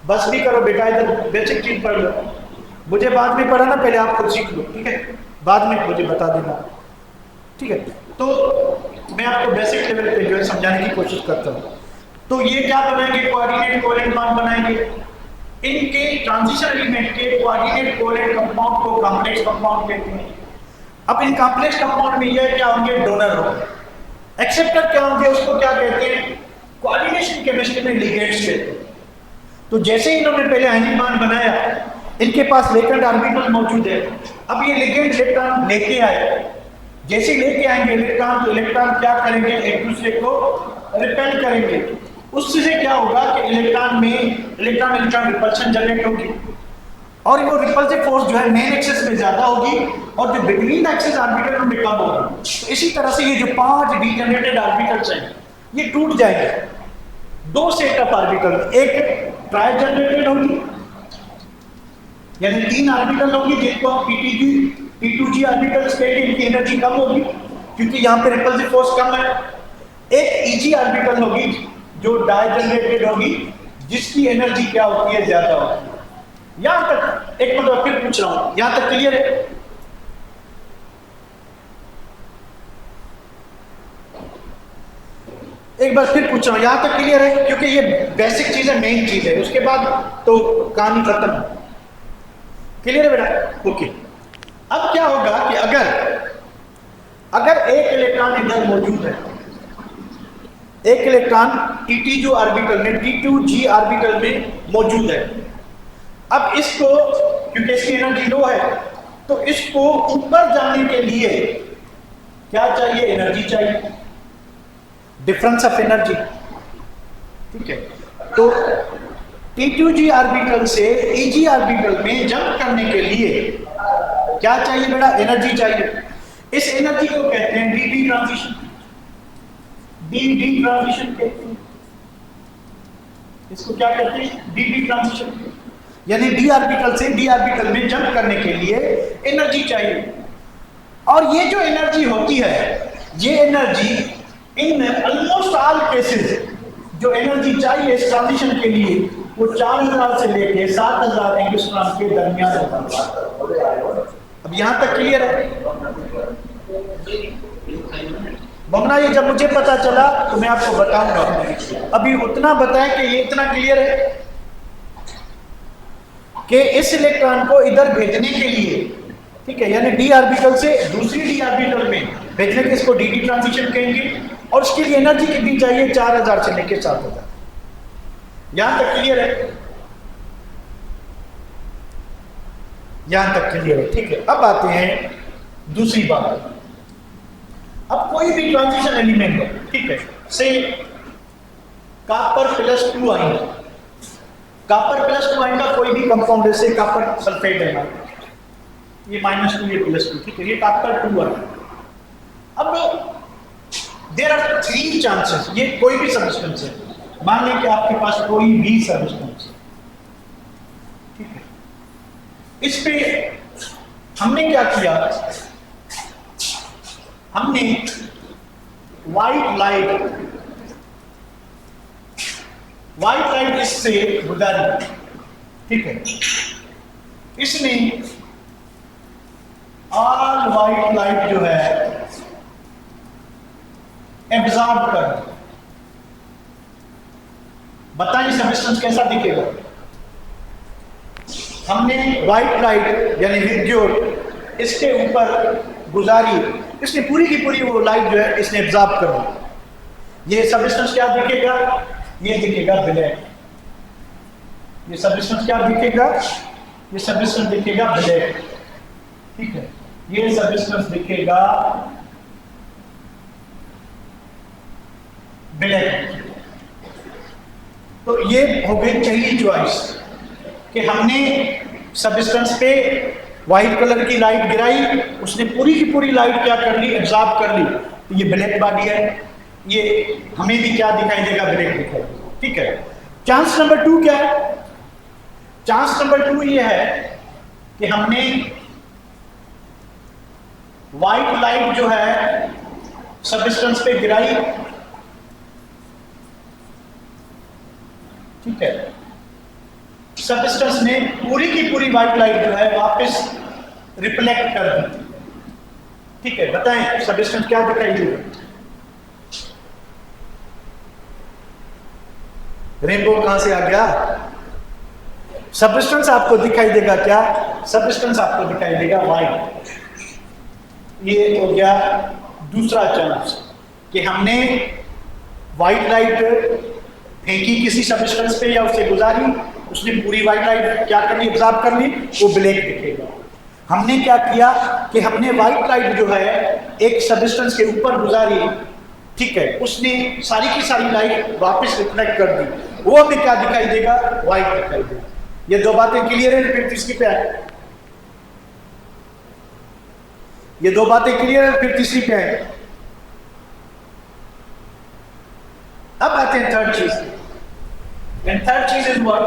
बस भी करो बेटा, इधर बेसिक चीज पढ़ लो। मुझे बाद में पढ़ाना, पहले आप खुद सीख लो, ठीक है? बाद में मुझे बता देना, ठीक है? तो मैं आपको बेसिक लेवल पे जो है समझाने की कोशिश करता हूँ। तो ये क्या बनाएंगे? कोऑर्डिनेट कोवैलेंट बॉन्ड बनाएंगे। इनके ट्रांजिशन एलिमेंट के कोऑर्डिनेट कोवैलेंट कंपाउंड को कॉम्प्लेक्स कंपाउंड कहते हैं। अब इन कॉम्प्लेक्स कंपाउंड में ये क्या होंगे? डोनर होंगे। एक्सेप्टर क्या होंगे? उसको क्या कहते हैं? कोऑर्डिनेशन केमिस्ट्री में लिगेंड्स कहते हैं। तो जैसे ही इन्होंने पहले आयनिक बॉन्ड बनाया, इनके पास वेकेंट ऑर्बिटल मौजूद है। अब ये लिगेंड इलेक्ट्रॉन लेके आए, जैसे लेके आएंगे इलेक्ट्रॉन, तो इलेक्ट्रॉन क्या करेंगे? एक दूसरे को रिपेल करेंगे। उससे क्या होगा कि इलेक्ट्रॉन रिपल्शन जनरेट होगी, और वो रिपल्सिव फोर्स जो है मेन एक्सिस में ज्यादा होगी और जो बिटवीन एक्सिस ऑर्बिटल में कम होगी। तो इसी तरह से ये जो 5 डीजनरेटेड ऑर्बिटल्स हैं ये टूट जाएंगे। 2 सेट ऑफ ऑर्बिटल, एक ट्राई जनरेटेड होगी यानी 3 ऑर्बिटल होगी जिनको हम P2G ऑर्बिटल्स कहते हैं, इनकी एनर्जी कम होगी क्योंकि यहाँ पे रिपल्सिव फोर्स कम है। एक EG ऑर्बिटल होगी जो डाई जनरेटेड होगी जिसकी एनर्जी क्या होती है? ज्यादा होती है। यहां तक एक मतलब फिर पूछ रहा हूं, यहां तक क्लियर है? एक बार फिर पूछ रहा हूं, यहां तक क्लियर है? क्योंकि ये बेसिक चीज है, मेन चीज है, उसके बाद तो कहानी खत्म। क्लियर है बेटा? ओके। अब क्या होगा कि अगर एक इलेक्ट्रॉन इधर मौजूद है, एक इलेक्ट्रॉन T2 ऑर्बिटल में, T2G ऑर्बिटल में मौजूद है। अब इसको, क्योंकि इसकी एनर्जी लो है, तो इसको ऊपर जाने के लिए क्या चाहिए? एनर्जी चाहिए, डिफरेंस ऑफ एनर्जी, ठीक है? तो T2G ऑर्बिटल से EG ऑर्बिटल में जंप करने के लिए क्या चाहिए बेटा? एनर्जी चाहिए। इस एनर्जी को कहते हैं डी ट्रांजिशन, डी ट्रांजिशन कहते हैं। इसको क्या कहते हैं? D transition. यानी डी ऑर्बिटल से डी ऑर्बिटल में जंप करने के लिए एनर्जी चाहिए, और ये जो एनर्जी होती है, ये energy in almost all cases जो एनर्जी चाहिए इस ट्रांजिशन के लिए वो 4000 से लेके 7000 एंगस्ट्रॉम के दरमियान होता है। अब यहां तक क्लियर है? बमना ये जब मुझे पता चला तो मैं आपको बताऊंगा। अभी उतना बताएं कि ये इतना क्लियर है कि इस इलेक्ट्रॉन को इधर भेजने के लिए, ठीक है, यानी डी ऑर्बिटल से दूसरी डी ऑर्बिटल में भेजने के इसको डी ट्रांजिशन कहेंगे, और उसके लिए एनर्जी कितनी चाहिए? 4000 से लेकर 7000। यहां तक क्लियर है? यहां तक क्लियर है, ठीक है। अब आते हैं दूसरी बात। अब कोई भी ट्रांजिशन एलिमेंट है, ठीक है, से कॉपर +2 आयन, कॉपर +2 आयन का कोई भी कंपाउंड है, से कॉपर सल्फेट है, ये -2 ये +2, ठीक है, ये कॉपर 2 आयन। अब देयर आर 3 चांसेस, ये कोई भी सब्सटेंस है, मान लें कि आपके पास कोई भी सब्सटेंस है, ठीक है, इस पे हमने क्या किया? हमने व्हाइट लाइट इससे गुजारी, ठीक है, इसने ऑल व्हाइट लाइट जो है एब्जॉर्ब कर, बताइए सब्सटेंस कैसा दिखेगा? हमने व्हाइट लाइट यानी विद्युत इसके ऊपर गुजारी, इसने पूरी की पूरी वो लाइट जो है इसने एब्जॉर्ब कर दी। ये सब्सटेंस क्या दिखेगा? ये दिखेगा ब्लैक। ये सब्सटेंस क्या दिखेगा? ये सब्सटेंस दिखेगा ब्लैक, ठीक है, ये सब्सटेंस दिखेगा ब्लैक। तो ये हो गई पहली चॉइस कि हमने सब्सटेंस पे व्हाइट कलर की लाइट गिराई, उसने पूरी की पूरी लाइट क्या कर ली? एब्जॉर्ब कर ली। तो ये ब्लैक बॉडी है, ये हमें भी क्या दिखाई देगा? ब्लैक दिखाई देगा, ठीक है। चांस नंबर 2 क्या है? चांस नंबर 2 ये है कि हमने व्हाइट लाइट जो है सब्सटेंस पे गिराई, ठीक है, सब्सटेंस ने पूरी की पूरी व्हाइट लाइट जो है वापस रिफ्लेक्ट कर दी, ठीक है। बताएं सब्सटेंस क्या दिखाई देगा? रेनबो कहां से आ गया? सब्सटेंस आपको दिखाई देगा क्या? सब्सटेंस आपको दिखाई देगा व्हाइट। ये हो गया दूसरा चांस कि हमने व्हाइट लाइट फेंकी किसी सब्सटेंस पे या उससे गुजारी, उसने पूरी व्हाइट लाइट क्या कर ली? एब्जॉर्ब कर ली, वो ब्लैक दिखेगा। हमने क्या किया कि हमने व्हाइट लाइट जो है एक सब्सटेंस के ऊपर गुजारी, ठीक है, उसने सारी की सारी लाइट वापस रिफ्लेक्ट कर दी, वो हमें क्या दिखाई देगा? व्हाइट दिखाई देगा। ये दो बातें क्लियर है? फिर तीसरी पे आए, ये दो बातें क्लियर है, फिर तीसरी पे आए। अब आते हैं थर्ड चीज। एंड थर्ड चीज इज व्हाट?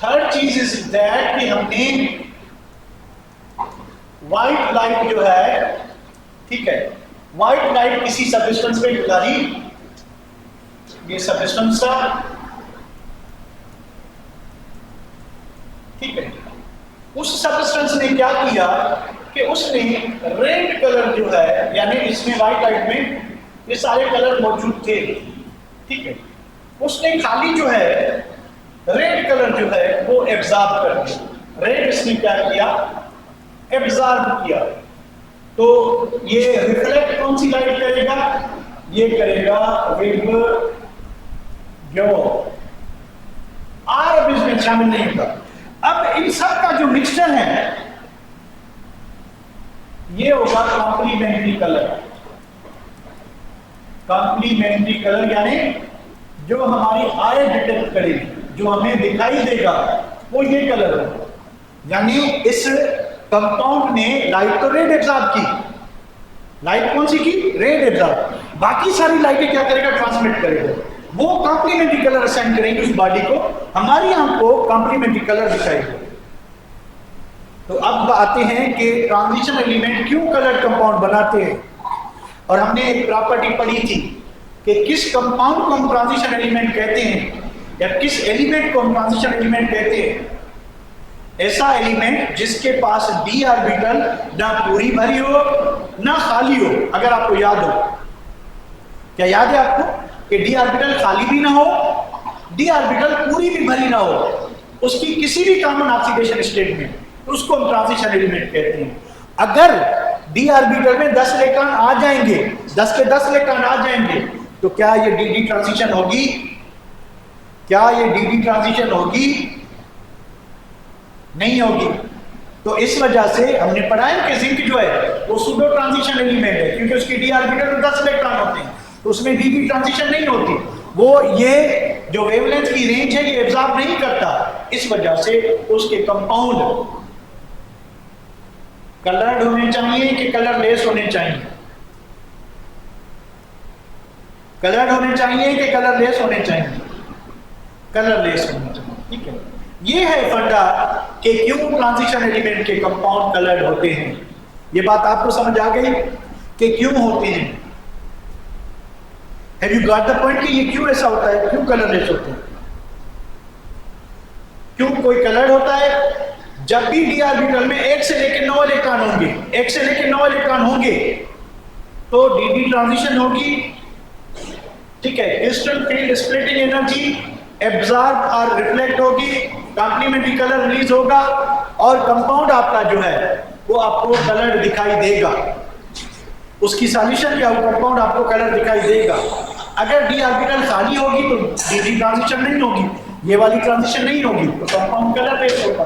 थर्ड चीज इज दैट कि हमने व्हाइट लाइट जो है, ठीक है, व्हाइट लाइट किसी सब्सटेंस पे गुजारी, ये सब्सटेंस था, ठीक है, उस सब्सटेंस ने क्या किया कि उसने रेड कलर जो है, यानी इसमें व्हाइट लाइट में ये सारे कलर मौजूद थे, ठीक है, उसने खाली जो है रेड कलर जो है वो एब्जॉर्ब कर दिया। रेड इसने क्या किया? एब्जॉर्ब किया। तो ये रिफ्लेक्ट कौन सी लाइट करेगा? ये करेगा विद जो आर अब इसमें शामिल नहीं होगा। अब इन सब का जो मिक्सचर है ये होगा कॉम्प्लीमेंट्री कलर। कॉम्प्लीमेंट्री कलर यानी जो हमारी आई डिटेक्ट करेगी, जो हमें दिखाई देगा वो ये कलर है। यानी इस कंपाउंड ने लाइट तो रेड एब्जॉर्ब की, लाइट कौन सी की? Red absorb. बाकी सारी लाइटें क्या करेगा? ट्रांसमिट करेगा। वो कॉम्प्लीमेंट्री कलर असाइन करेंगे उस बॉडी को, हमारी आंख को कॉम्प्लीमेंट्री कलर दिखाएगा। तो अब आते हैं कि ट्रांजिशन एलिमेंट क्यों कलर कंपाउंड बनाते हैं। और हमने एक प्रॉपर्टी पढ़ी थी कि किस कंपाउंड को हम ट्रांजिशन एलिमेंट कहते हैं, या किस एलिमेंट को हम ट्रांजिशन एलिमेंट कहते हैं। ऐसा एलिमेंट जिसके पास डी ऑर्बिटल ना पूरी भरी हो ना खाली हो। अगर आपको याद हो, क्या याद है आपको कि डी ऑर्बिटल खाली भी ना हो, डी ऑर्बिटल पूरी भी भरी ना हो, उसकी किसी भी कॉमन ऑक्सीडेशन स्टेट में, तो उसको हम ट्रांजिशन एलिमेंट कहते हैं। अगर डी ऑर्बिटल में 10 इलेक्ट्रॉन आ जाएंगे, 10 के 10 इलेक्ट्रॉन आ जाएंगे, तो क्या ये डी डी ट्रांजिशन होगी? क्या ये डी डी ट्रांजिशन होगी? नहीं होगी। तो इस वजह से हमने पढ़ा है कि जिंक जो है वो सूडो ट्रांजिशन एलिमेंट है, क्योंकि उसकी डी ऑर्बिटल में 10 इलेक्ट्रॉन होते हैं, तो उसमें डी डी ट्रांजिशन नहीं होती। वो ये जो वेवलेंथ की रेंज है ये एब्जॉर्ब नहीं करता, इस वजह से उसके कंपाउंड कलर्ड होने चाहिए कि कलरलेस होने चाहिए? कलर्ड होने चाहिए कि कलरलेस होने चाहिए? कलरलेस होने चाहिए। ठीक है, ये है फंडा कि क्यों ट्रांजिशन एलिमेंट के कंपाउंड कलर्ड होते हैं। ये बात आपको समझ आ गई कि क्यों होते हैं? Have you got the point कि ये क्यों ऐसा होता है, क्यों कलरलेस होते हैं? क्यों कोई कलर्ड होता है? जब भी डी ऑर्बिटल में 1 से लेकर 9 इलेक्ट्रॉन होंगे, 1 से लेकर 9 इलेक्ट्रॉन होंगे, तो डी डी ट्रांजिशन होगी। ठीक है, crystal field splitting energy absorb और रिफ्लेक्ट होगी, कॉम्प्लीमेंट्री कलर रिलीज होगा, और कंपाउंड आपका जो है वो आपको कलर दिखाई देगा। उसकी सॉल्यूशन क्या हो, कंपाउंड आपको कलर दिखाई देगा। अगर डी ऑर्बिटल खाली होगी तो डी डी ट्रांजिशन नहीं होगी, ये वाली ट्रांजिशन नहीं होगी, तो कंपाउंड कलरलेस होगा।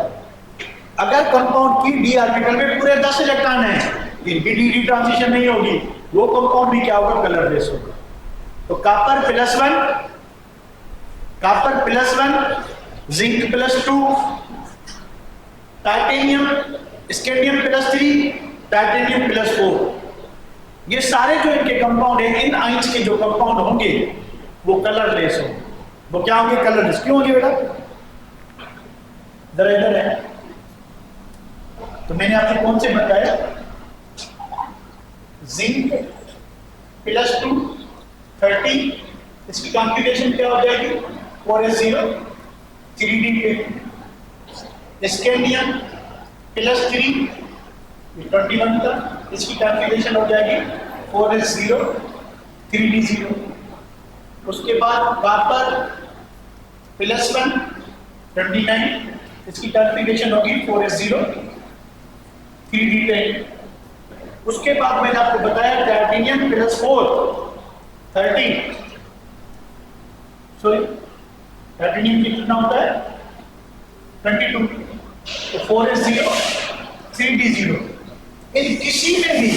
अगर कंपाउंड की डी ऑर्बिटल में पूरे 10 इलेक्ट्रॉन हैं, इनकी डी डी ट्रांजिशन नहीं होगी, वो कंपाउंड भी क्या होगा? कलरलेस होगा। तो copper plus 1, zinc +2, titanium scandium +3, titanium +4, ये सारे जो इनके कंपाउंड हैं, इन आइंस के जो कंपाउंड होंगे वो कलरलेस होंगे। वो क्या होंगे? कलरलेस। क्यों होंगे बेटा? जरा इधर है। तो मैंने आपको कौन से बताया? जिंक +2 30, इसकी कॉन्फ़िगरेशन क्या हो जाएगी? 4s0 3d10। स्कैंडियम +3 21 का, इसकी कॉन्फ़िगरेशन हो जाएगी 4s0 3d0। उसके बाद कॉपर +1 29, इसकी कॉन्फ़िगरेशन होगी 4s0 3d10। उसके बाद मैंने आपको बताया टाइटेनियम +4 30, सॉरी टाइटेनियम की कितना होता है? 22, तो 4s0 3d0। इन किसी में भी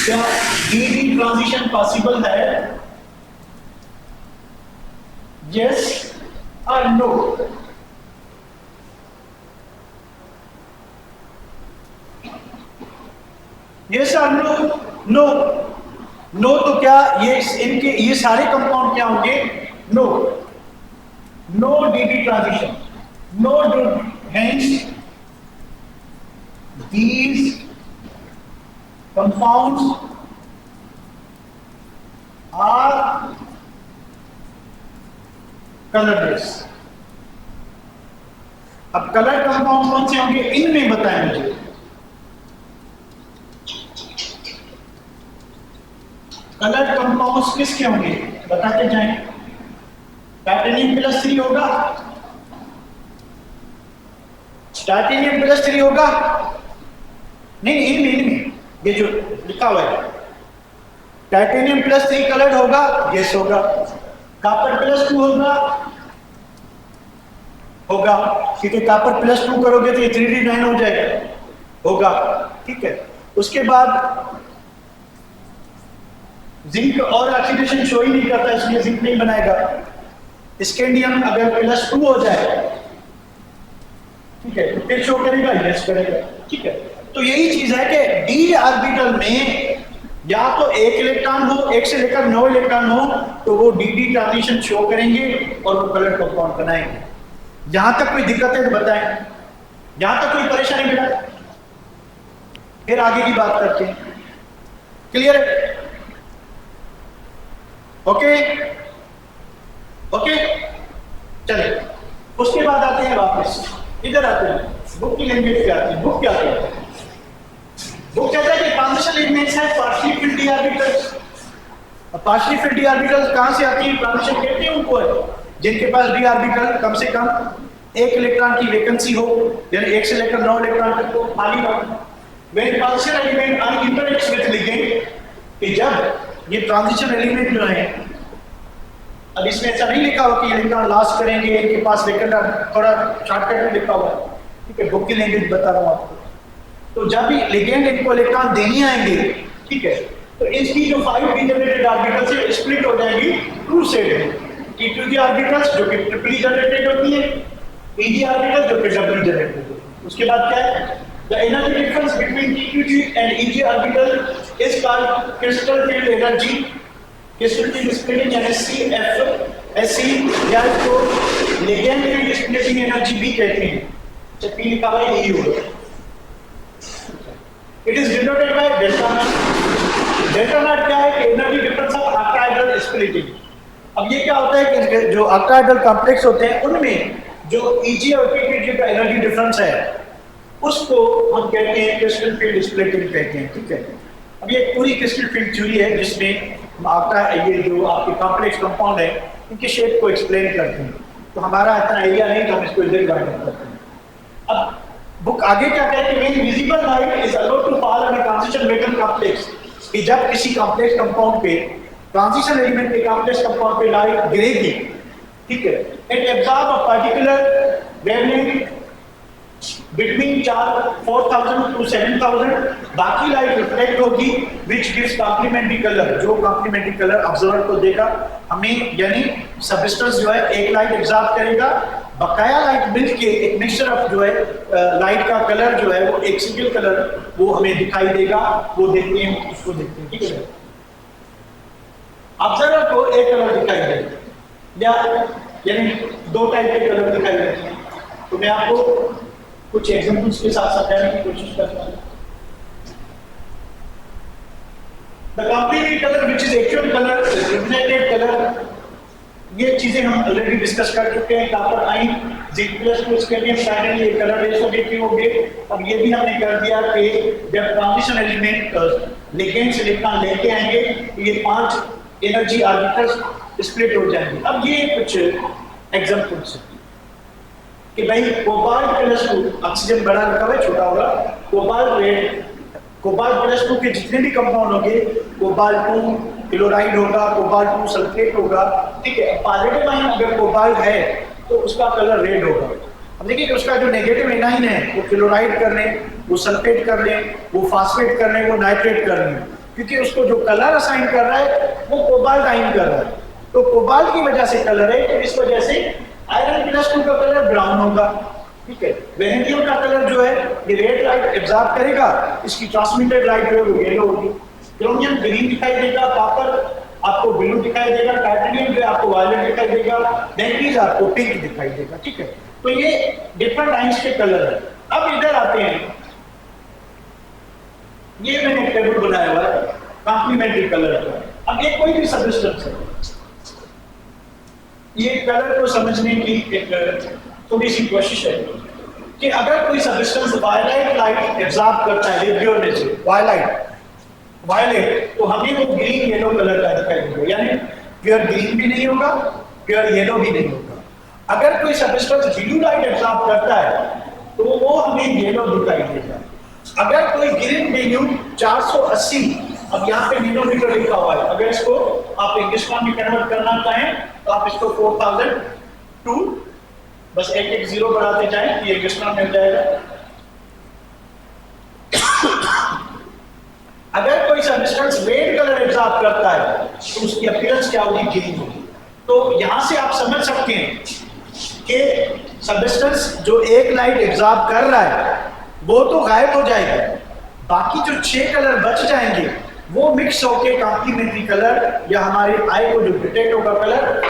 क्या डी डी ट्रांजिशन पॉसिबल है? यस और नो? यस और नो? नो। नो तो क्या ये इनके ये सारे कंपाउंड क्या होंगे? No. No d d transition, no do, hence these compounds are colorless। अब कलर कंपाउंड कौन से होंगे इनमें बताएं मुझे। कलर कंपाउंड्स किसके होंगे बताते जाएं। टाइटेनियम +3 होगा, टाइटेनियम +3 होगा, नहीं इनमें ये जो लिखा हुआ है टाइटेनियम +3 कलर्ड होगा, यस होगा। कॉपर +2 होगा, ठीक है, कॉपर +2 करोगे तो ये 3d9 हो जाएगा, होगा, ठीक है। उसके बाद जिंक और ऑक्सीडेशन शो ही नहीं करता, इसलिए जिंक नहीं बनाएगा। स्कैंडियम अगर +2 हो जाए ठीक है, तो फिर शो करेगा, यस करेगा। ठीक है, तो यही चीज है कि डी ऑर्बिटल में या तो एक इलेक्ट्रॉन हो, एक से लेकर 9 इलेक्ट्रॉन हो, तो वो डी डी ट्रांजिशन शो करेंगे और वो कलर कंपाउंड बनाएंगे। यहां तक कोई दिक्कत है तो बताएं, यहां तक कोई परेशानी बिना, फिर आगे की बात करते हैं। क्लियर है? ओके ओके, चले उसके बाद आते हैं वापस इधर आते हैं, बुक की लैंग्वेज क्या आती है? बुक क्या कहता है? बुक कहता है कि ट्रांजिशन एलिमेंट्स है partially field D orbitals. Partially field D orbitals कहां से आती है? ट्रांजिशन कहते हैं उनको जिनके पास डी ऑर्बिटल कम से कम एक इलेक्ट्रॉन की वैकेंसी हो, यानी 1 से लेकर 9 इलेक्ट्रॉन तक को खाली हो। When transition element interacts with ligand, कि जब ये ट्रांजिशन एलिमेंट जो है, अब इसमें ऐसा नहीं लिखा हुआ कि इलेक्ट्रॉन लॉस करेंगे, इनके पास वैकेंट, थोड़ा शॉर्टकट में लिखा हुआ है। ठीक है, बुक की लैंग्वेज बता रहा हूं आपको। तो जब भी लिगेंड इनको इलेक्ट्रॉन देने आएंगे, ठीक है, तो इसकी जो 5 डीजेनरेटेड ऑर्बिटल से स्प्लिट हो जाएगी 2 सेट में। T2 ऑर्बिटल्स जो कि ट्रिपली जनरेटेड होती है, Pg ऑर्बिटल जो कि डबली जनरेटेड होती है। उसके बाद क्या है? The energy difference between T2 and Eg orbital is called crystal field energy, crystal field splitting energy SC, या इसको ligand field splitting energy भी कहते हैं। जब P लिखा हुआ है यही होगा। It is denoted by delta naught. Delta naught क्या है? कि energy difference of octahedral splitting। अब ये क्या होता है कि जो octahedral complex होते हैं उनमें जो Eg और T2 का एनर्जी डिफरेंस है उसको हम कहते हैं क्रिस्टल फील्ड स्प्लिटिंग कहते हैं। ठीक है, अब ये पूरी क्रिस्टल फील्ड थ्योरी है जिसमें आपका ये जो आपके कॉम्प्लेक्स कंपाउंड है इनके शेप को एक्सप्लेन करते हैं। तो हमारा इतना आइडिया नहीं तो हम इसको इधर गाइड करते हैं। अब बुक आगे क्या कहते हैं? Visible light is allowed to fall on a transition metal complex, कि जब किसी कॉम्प्लेक्स कंपाउंड पे, ट्रांजिशन एलिमेंट के कॉम्प्लेक्स कंपाउंड पे लाइट गिरेगी, ठीक है, it absorb a particular wavelength between 4000 to 7000, बाकी लाइट रिफ्लेक्ट होगी विच गिव्स कॉम्प्लीमेंट्री कलर, जो कॉम्प्लीमेंट्री कलर ऑब्जर्वर को देगा हमें, यानी सबस्टेंस जो है एक लाइट एब्जॉर्ब करेगा, बकाया लाइट मिलके एक मिक्सचर ऑफ जो है लाइट का कलर जो है वो एक सिंगल कलर वो हमें दिखाई देगा, वो देखते हैं, उसको देखते हैं। ठीक है, ऑब्जर्वर को एक कलर दिखाई देगा, यानी 2 टाइप के कलर दिखाई देते हैं। तो मैं आपको कुछ एग्जांपल्स के साथ समझाने की कोशिश करता हूं। The complementary colour which is actual colour, reflected colour, ये चीजें हम ऑलरेडी डिस्कस कर चुके हैं। कॉपर आयन, जिंक प्लस को स्केलियम पैटर्न, ये कलर रेसोनेटिव हो गए। अब ये भी हमने कर दिया कि जब ट्रांजिशन एलिमेंट लिगेंड से इलेक्ट्रॉन लेके आएंगे तो ये 5 एनर्जी ऑर्बिटल्स स्प्लिट हो जाएंगे। अब ये कुछ एग्जांपल्स कि भाई कोबाल्ट प्लस 2, ऑक्सीजन बड़ा रखा है छोटा होगा, कोबाल्ट रेड, कोबाल्ट प्लस 2 के जितने भी कंपाउंड होंगे, कोबाल्ट 2 क्लोराइड होगा, कोबाल्ट 2 सल्फेट होगा। ठीक है, पॉजिटिव आयन अगर कोबाल्ट है तो उसका कलर रेड होगा। अब देखिए कि उसका जो नेगेटिव एनाइन है वो क्लोराइड कर लें, वो सल्फेट कर लें, वो फास्फेट कर लें, वो नाइट्रेट कर लें, क्योंकि उसको जो कलर असाइन कर रहा है वो कोबाल्ट आयन कर रहा है। तो कोबाल्ट की वजह से कलर है, तो इस वजह से आयरन प्लस 2 का कलर ब्राउन होगा। ठीक है, वेनेडियम का कलर जो है ये रेड लाइट एब्जॉर्ब करेगा, इसकी ट्रांसमिटेड लाइट जो है वो येलो होगी। क्रोमियम ग्रीन दिखाई देगा, कॉपर आपको ब्लू दिखाई देगा, टाइटेनियम जो है आपको वायलेट दिखाई देगा, मैंगनीज आपको पिंक दिखाई देगा। ठीक है, तो ये डिफरेंट आयंस के कलर है। अब इधर आते हैं, ये मैंने एक टेबल बनाया हुआ है कॉम्प्लीमेंट्री कलर का। अब ये कोई भी सब्सटेंस है, ये कलर को समझने की एक थोड़ी सी कोशिश है कि अगर कोई सब्सटेंस वायलेट लाइट एब्जॉर्ब करता है लिब्रियो में से, वायलेट, तो हमें वो ग्रीन येलो कलर का दिखाई देगा, यानी प्योर ग्रीन भी नहीं होगा, प्योर येलो भी नहीं होगा। अगर कोई सब्सटेंस ब्लू लाइट एब्जॉर्ब करता है तो वो हमें येलो दिखाई देगा। अगर कोई ग्रीन वैल्यू 480, अब यहाँ पे नैनोमीटर लिखा हुआ है, अगर इसको आप इंग्लिश में कन्वर्ट करना चाहें तो आप इसको 4002 बस एक जीरो बढ़ाते जाएं, ये इंग्लिश मिल जाएगा। अगर कोई सब्सटेंस रेड कलर एब्जॉर्ब करता है तो उसकी अपीयरेंस क्या होगी? ग्रीन होगी। तो यहां से आप समझ सकते हैं कि सबस्टेंस जो एक लाइट एब्जॉर्ब कर रहा है वो तो गायब हो जाएगा, बाकी जो 6 कलर बच जाएंगे वो मिक्स होके कॉम्प्लीमेंट्री कलर या हमारे आई को जो डिटेक्ट होगा कलर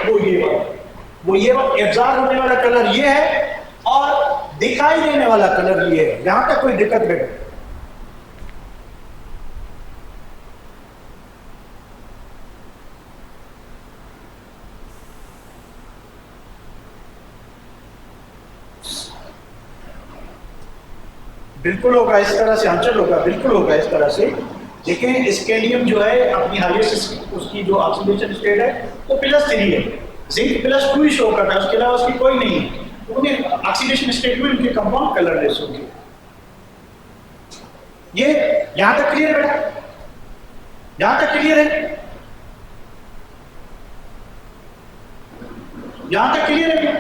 वो ये एब्जॉर्ब होने वाला कलर ये है और दिखाई देने वाला कलर ये है। यहां तक कोई दिक्कत नहीं। बिल्कुल होगा इस तरह से, आंसर होगा, बिल्कुल होगा इस तरह से। देखिए स्केलियम जो है अपनी हाईएस्ट उसकी जो ऑक्सीडेशन स्टेट है वो +3 है, जिंक +2 ही शो कर रहा है, उसके अलावा उसकी कोई नहीं है। तो उन्हें ऑक्सीडेशन स्टेट में उनके कंपाउंड कलरलेस होंगे। ये यहां तक क्लियर है? यहां तक क्लियर है? यहां तक क्लियर है?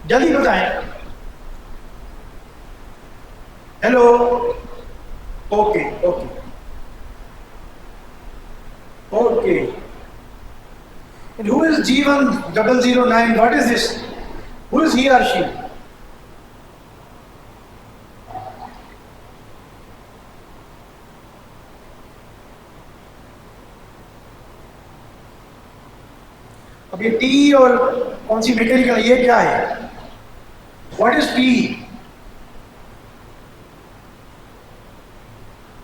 जल्दी बताएं। Hello, okay okay okay. And who is G1009? What is this? Who is he or she? अब ये टी और कौन सी मैकेनिकल, ये क्या है? What is T?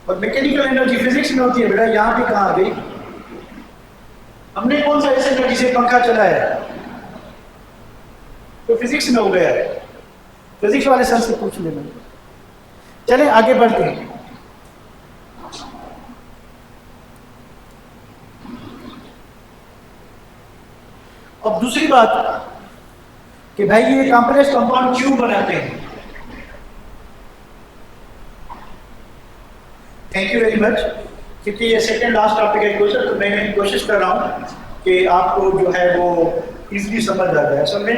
और मैकेनिकल एनर्जी फिजिक्स में होती है बेटा, यहां पे कहां आ गई? हमने कौन सा ऐसे एनर्जी से पंखा चलाया है? तो फिजिक्स में हो गया है, फिजिक्स वाले सर से पूछ लेना। चलें आगे बढ़ते हैं। अब दूसरी बात कि भाई ये कॉम्प्लेक्स कंपाउंड क्यों बनाते हैं? Thank you very much. क्योंकि ये सेकंड लास्ट टॉपिक है क्वेश्चन, तो मैं कोशिश कर रहा हूँ कि आपको जो है वो इजीली समझ आ जाए। असल में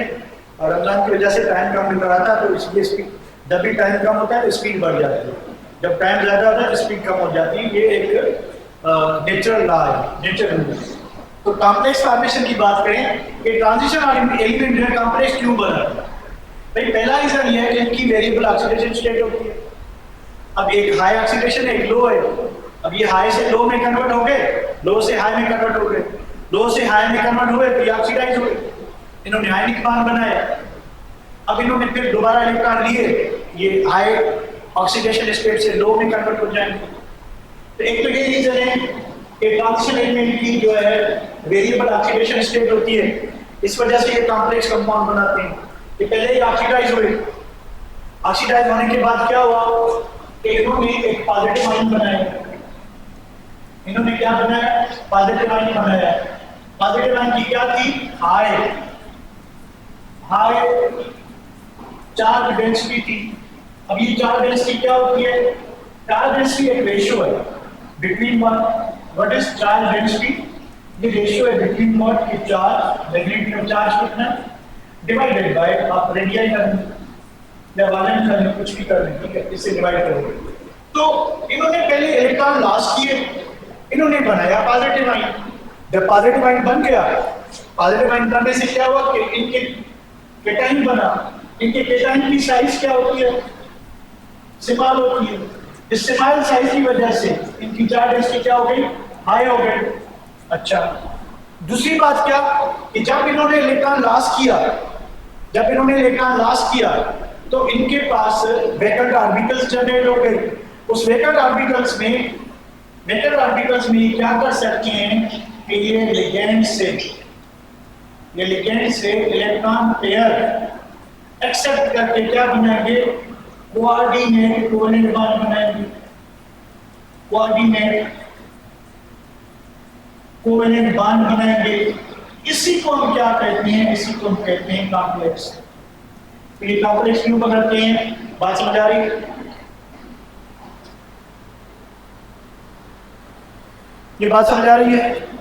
रमजान की वजह से टाइम कम मिल रहा था, तो इसलिए स्पीड, जब भी टाइम कम होता है तो स्पीड बढ़ जाती है, जब टाइम ज़्यादा होता है तो स्पीड कम हो जाती है। ये एक नेचुरल लॉ है, नेचुरल। तो कॉम्प्लेक्स फॉर्मेशन की बात करें कि ट्रांजिशन एलिमेंट जो है कॉम्प्लेक्स क्यों बना है? भाई पहला रीजन ये है कि इनकी वेरिएबल ऑक्सीडेशन स्टेट होती है। अब एक हाई ऑक्सीडेशन है, एक लो है। अब ये हाई से लो में कन्वर्ट हो गए, लो से हाई में कन्वर्ट हो गए, लो से हाई में कन्वर्ट हुए तो ये ऑक्सीडाइज हो गए, इन्होंने आयनिक बॉन्ड बनाया। अब इन्होंने फिर दोबारा इलेक्ट्रॉन लिए, ये हाई ऑक्सीडेशन स्टेट से लो में कन्वर्ट हो जाएंगे। तो एक तो ये रीजन है कि ट्रांजिशन एलिमेंट की जो है वेरिएबल ऑक्सीडेशन स्टेट होती है, इस वजह से ये कॉम्प्लेक्स कंपाउंड बनाते हैं। कि पहले ही ऑक्सीडाइज हुए, ऑक्सीडाइज होने के बाद क्या हुआ कि इन्होंने एक पॉजिटिव आयन बनाया। इन्होंने क्या बनाया? पॉजिटिव आयन बनाया। पॉजिटिव आयन की क्या थी? हाई चार्ज डेंसिटी थी। अब ये चार्ज डेंसिटी क्या होती है? चार्ज डेंसिटी एक रेशियो है between what is charge density? ये रेशियो है बिटवीन व्हाट की चार्ज, मैग्नीट्यूड ऑफ चार्ज कितना डिवाइडेड बाय आप रेडियन या वॉल्यूम करने, कुछ भी करने, ठीक है, इससे डिवाइड करोगे। तो इन्होंने पहले इलेक्ट्रॉन लॉस किए, इन्होंने बनाया पॉजिटिव आयन। जब पॉजिटिव आयन बन गया, पॉजिटिव आयन बनने से क्या हुआ कि इनके केटाइन बना। इनके केटाइन की साइज क्या होती है? स्मॉल होती है। इस स्मॉल साइज की वजह से इनकी चार्ज डेंसिटी क्या हो गई? हाई हो गई। अच्छा, दूसरी बात क्या कि जब इन्होंने इलेक्ट्रॉन लॉस किया, तो इनके पास वैकेंट ऑर्बिटल्स जनरेट हो गए। उस वैकेंट ऑर्बिटल्स में क्या कर सकते हैं कि ये लिगेंड से इलेक्ट्रॉन पेयर एक्सेप्ट करके क्या बनाएंगे? कोऑर्डिनेट कोवेलेंट बॉन्ड बनाएंगे। कोवेलेंट बॉन्ड बनाएंगे। इसी को हम क्या कहते हैं? इसी को हम कहते हैं कॉम्प्लेक्स। तो ये कॉम्प्लेक्स क्यों बनाते हैं? बात समझ आ रही है? ये बात समझ आ रही है?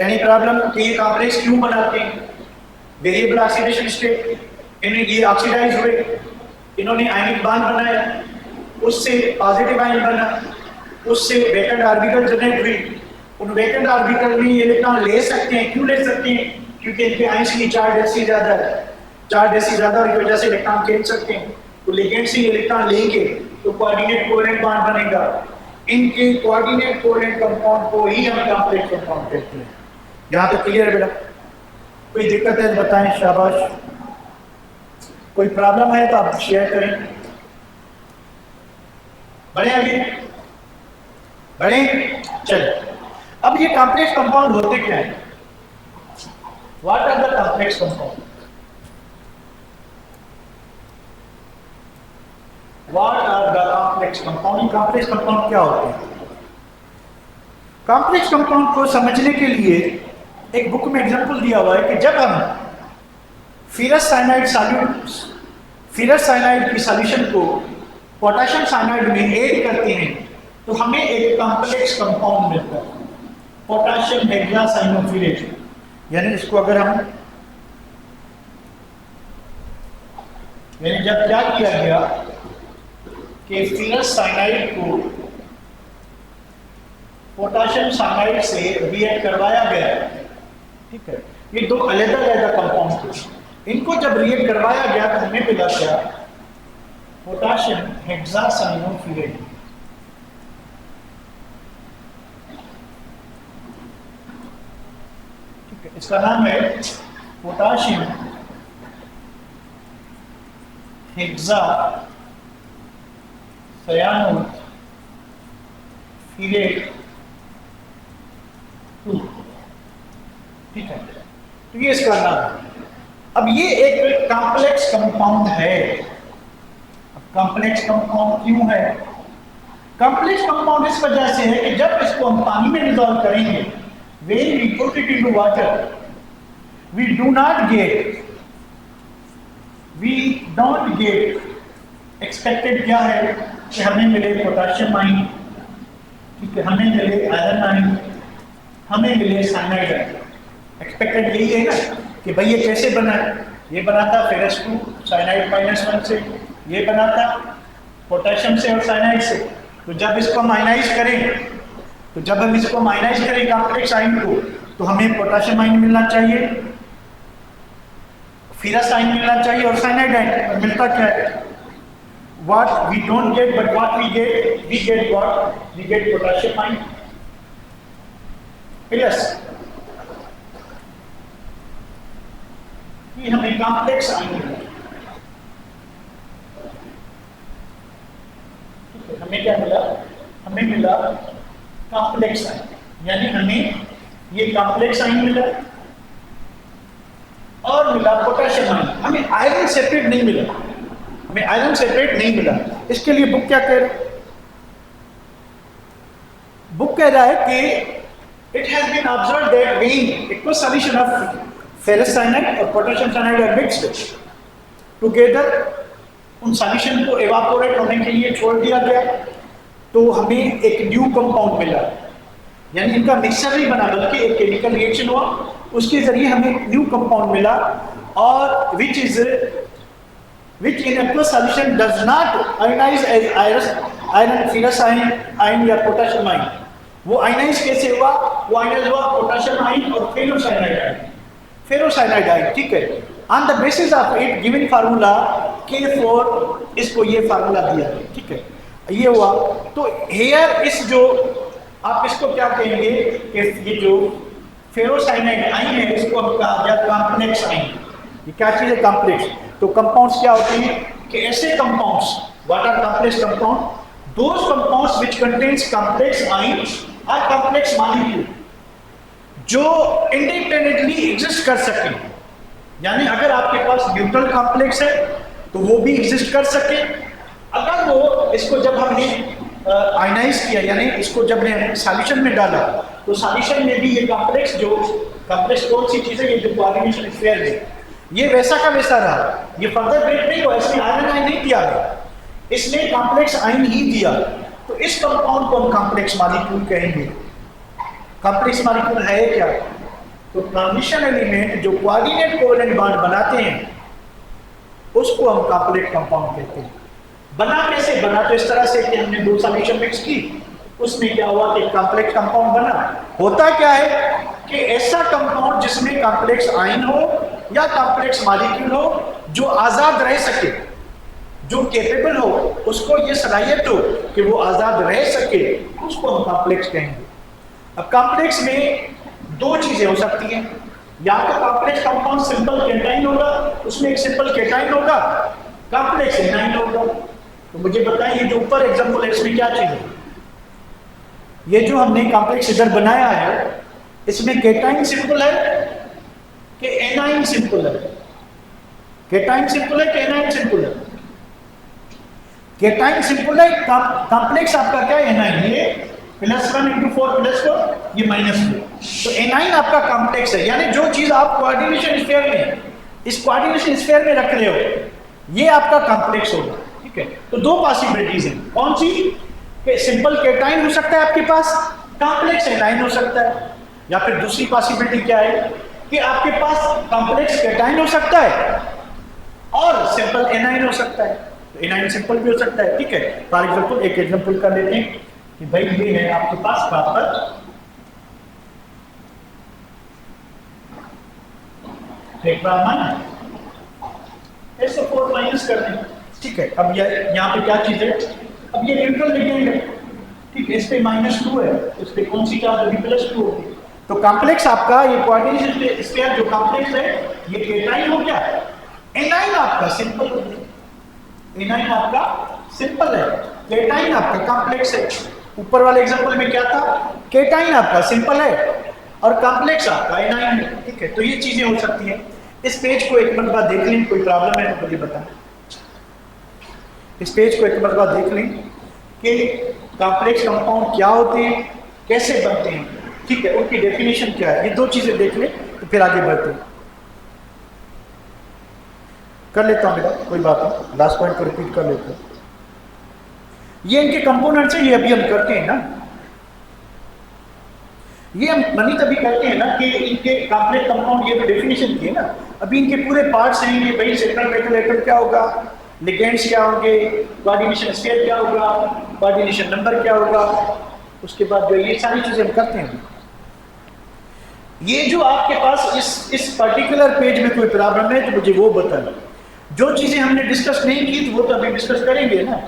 एनी प्रॉब्लम कि ये कॉम्प्लेक्स क्यों बनाते हैं? वेरिएबल ऑक्सीडेशन स्टेट, इन्हें ये ऑक्सीडाइज हुए, इन्होंने आयनिक बॉन्ड बनाया, उससे पॉजिटिव आयन बना, उससे वैकेंट ऑर्बिटल जनरेट हुई। उन वैकेंट ऑर्बिटल में ये इलेक्ट्रॉन ले सकते हैं। क्यों ले सकते हैं? क्योंकि इनके आइंस की चार्ज डेंसिटी ज़्यादा है, चार्ज डेंसिटी ज़्यादा होने की वजह से इलेक्ट्रॉन खेल सकते हैं। तो लिगेंड से इलेक्ट्रॉन लेंगे तो कोऑर्डिनेट कोवेलेंट बॉन्ड बनेगा। इनके कोऑर्डिनेट कोवेलेंट कंपाउंड को ही हम कॉम्प्लेक्स कंपाउंड कहते हैं। यहाँ तो क्लियर है बेटा? कोई दिक्कत है तो बताएं, शाबाश। कोई प्रॉब्लम है तो आप शेयर करें। बढ़े आगे, बढ़े। चलो, अब ये कॉम्प्लेक्स कंपाउंड होते क्या है? What are the complex compound? What are the complex compound? Complex compound क्या होते हैं? कॉम्प्लेक्स कंपाउंड को समझने के लिए एक बुक में एग्जांपल दिया हुआ है कि जब हम फेरस साइनाइड की सॉल्यूशन को पोटेशियम साइनाइड में ऐड करते हैं तो हमें एक कॉम्प्लेक्स कंपाउंड मिलता है, पोटेशियम हेक्सासाइनोफिलेट। यानी इसको अगर हम जब क्या किया गया कि फेरस साइनाइड को पोटेशियम साइनाइड से रिएक्ट करवाया गया, ठीक है, ये दो अलग-अलग कंपाउंड थे, इनको जब रिएक्ट करवाया गया तो हमें मिला क्या? पोटेशियम हेक्सासाइनोफिलेट। ठीक है, इसका नाम है पोटेशियम हेक्सासाइनोफिलेट 2। ठीक है, तो ये इसका नाम है। अब ये एक कॉम्प्लेक्स कंपाउंड है। अब कॉम्प्लेक्स कंपाउंड क्यों है? कॉम्प्लेक्स कंपाउंड इस वजह से है कि जब इसको हम पानी में डिसॉल्व करेंगे, when we put it into water, we don't get expected क्या है कि हमें मिले पोटेशियम आयन, ठीक है, हमें मिले आयरन आयन, हमें मिले साइनाइड आयन। एक्सपेक्टेड यही है ना कि भाई ये कैसे बना है? ये बना था फेरस 2 साइनाइड -1 से, ये बना था पोटेशियम से और साइनाइड से। तो जब इसको हम आयनाइज करें, कॉम्प्लेक्स आयन को, तो हमें पोटेशियम आयन मिलना चाहिए, फेरस आयन मिलना चाहिए और साइनाइड आयन। मिलता क्या है? What we don't get, but what we get what? We get potassium ion. Yes. ये हमें कॉम्प्लेक्स आयन मिला। हमें क्या मिला? हमें मिला कॉम्प्लेक्स आयन, यानी हमें ये कॉम्प्लेक्स आयन मिला और मिला पोटेशियम आयन। हमें आयरन सेपरेट नहीं मिला, इसके लिए बुक क्या कह रहा है? बुक कह रहा है कि it has been observed that when aqueous solution of ferrous cyanide और potassium cyanide are mixed together, उन सॉल्यूशन को एवापोरेट होने के लिए छोड़ दिया गया तो हमें एक न्यू कंपाउंड मिला। यानी इनका मिक्सचर नहीं बना बल्कि एक केमिकल रिएक्शन हुआ, उसके जरिए हमें एक न्यू कंपाउंड मिला और which in aqueous solution does not ionize as iron, ferrous ion या पोटेशियम आयन। वो आयनाइज कैसे हुआ? वो आयनाइज हुआ पोटेशियम आयन और फेरोसाइनाइड आयन, ठीक है। On the basis of it given formula K4, इसको ये फार्मूला दिया है, ठीक है, ये हुआ। तो हेयर इस जो आप इसको क्या कहेंगे कि ये जो फेरोसाइनाइड आयन है इसको हम कहा गया कॉम्प्लेक्स आयन। ये क्या चीज है? कॉम्प्लेक्स। तो कंपाउंड्स क्या होते हैं कि ऐसे compounds, what are complex compound? Those compounds which contains complex ion और कॉम्प्लेक्स मॉलिक्यूल जो इंडिपेंडेंटली एग्जिस्ट कर सके। यानी अगर आपके पास न्यूट्रल कॉम्प्लेक्स है तो वो भी एग्जिस्ट कर सके। अगर वो इसको जब हमने आयनाइज किया, यानी इसको जब हमने सॉल्यूशन में डाला तो सॉल्यूशन में भी ये कॉम्प्लेक्स कौन सी चीज है? ये जो कोऑर्डिनेशन स्फीयर है ये वैसा का वैसा रहा, ये फर्दर ब्रेक नहीं हुआ, इसमें आयरन आयन नहीं दिया गया, इसने कॉम्प्लेक्स आयन ही दिया। तो इस कंपाउंड को हम कॉम्प्लेक्स मॉलिक्यूल कहेंगे। कॉम्प्लेक्स मॉलिक्यूल है क्या? तो ट्रांजिशन एलिमेंट जो कोऑर्डिनेट कोवेलेंट बॉन्ड बनाते हैं उसको हम कॉम्प्लेक्स कंपाउंड कहते हैं। बना कैसे? बना तो इस तरह से कि हमने दो सॉल्यूशन मिक्स की, उसमें क्या हुआ कि कॉम्प्लेक्स कंपाउंड बना। होता क्या है कि ऐसा कंपाउंड जिसमें कॉम्प्लेक्स आयन हो या कॉम्प्लेक्स मॉलिक्यूल हो जो आजाद रह सके, जो कैपेबल हो, उसको ये सलाहियत हो कि वो आजाद रह सके, उसको हम कॉम्प्लेक्स कहेंगे। अब कॉम्प्लेक्स में दो चीजें हो सकती हैं, या तो कॉम्प्लेक्स कंपाउंड सिंपल केटाइन होगा, उसमें एक सिंपल केटाइन होगा, कॉम्प्लेक्स एनाइन होगा। तो मुझे बताएं ये जो ऊपर एग्जांपल है इसमें क्या चीज है? ये जो हमने कॉम्प्लेक्स इधर बनाया है इसमें केटाइन सिंपल है कि एनाइन सिंपल है? केटाइन सिंपल है कि एनाइन सिंपल है? केटाइन सिंपल है। कॉम्प्लेक्स आपका क्या है? एनाइन। ये +1 × 4 +4, ये -4। तो एनाइन आपका कॉम्प्लेक्स है, यानी जो चीज आप कोऑर्डिनेशन स्फीयर में, इस कोऑर्डिनेशन स्फीयर में रख रहे हो, ये आपका कॉम्प्लेक्स होगा। ठीक है, तो दो पॉसिबिलिटीज हैं। कौन सी? कि सिंपल केटाइन हो सकता है आपके पास, कॉम्प्लेक्स एनाइन हो सकता है। या फिर दूसरी पॉसिबिलिटी क्या है कि आपके पास कॉम्प्लेक्स केटाइन हो सकता है और सिंपल एनाइन हो सकता है। तो एनाइन सिंपल भी हो सकता है। ठीक है, फॉर एग्जांपल एक एग्जांपल कर लेते हैं कि भाई ये है आपके पास कॉपर टेट्रामाइन, SO4 माइनस कर दें। ठीक है, अब यहाँ पे क्या चीज है? अब ये न्यूट्रल लिगेंड है। ठीक है, इस पे -2 है, इस पे कौन सी चार्ज होगी? +2 होगी। तो कॉम्प्लेक्स आपका ये कोऑर्डिनेशन स्फीयर जो कॉम्प्लेक्स है ये केटाइन हो गया, एनाइन आपका सिंपल हो गया। एनाइन आपका सिंपल है, केटाइन आपका कॉम्प्लेक्स है। ऊपर वाले एग्जांपल में क्या था? केटाइन आपका सिंपल है और कॉम्प्लेक्स आपका एनाइन है। ठीक है, तो ये चीजें हो सकती हैं। इस पेज को एक मरतबा देख लें, कोई प्रॉब्लम है तो मुझे बताएं। इस पेज को एक मरतबा देख लें कि कॉम्प्लेक्स कंपाउंड क्या होते हैं, कैसे बनते हैं। ठीक है, उनकी डेफिनेशन क्या है, ये दो चीजें देख लें तो फिर आगे बढ़ते हैं। कर लेता हूं बेटा, कोई बात नहीं, लास्ट पॉइंट को रिपीट कर लेते हैं। ये इनके कंपोनेंट्स हैं, ये अभी हम करते हैं ना, ये हम मनी तभी करते हैं ना कि इनके कॉम्प्लेक्स कंपाउंड, ये तो डेफिनेशन की है ना। अभी इनके पूरे पार्ट्स हैं कि भाई सेंट्रल मेटल एटम क्या होगा, लिगेंड्स क्या होंगे, कोऑर्डिनेशन स्फीयर क्या होगा, कोऑर्डिनेशन नंबर क्या होगा, उसके बाद जो ये सारी चीजें हम करते हैं। ये जो आपके पास इस पर्टिकुलर पेज में कोई प्रॉब्लम है तो मुझे वो बताना। जो चीजें हमने डिस्कस नहीं की तो वो तो अभी डिस्कस करेंगे ना।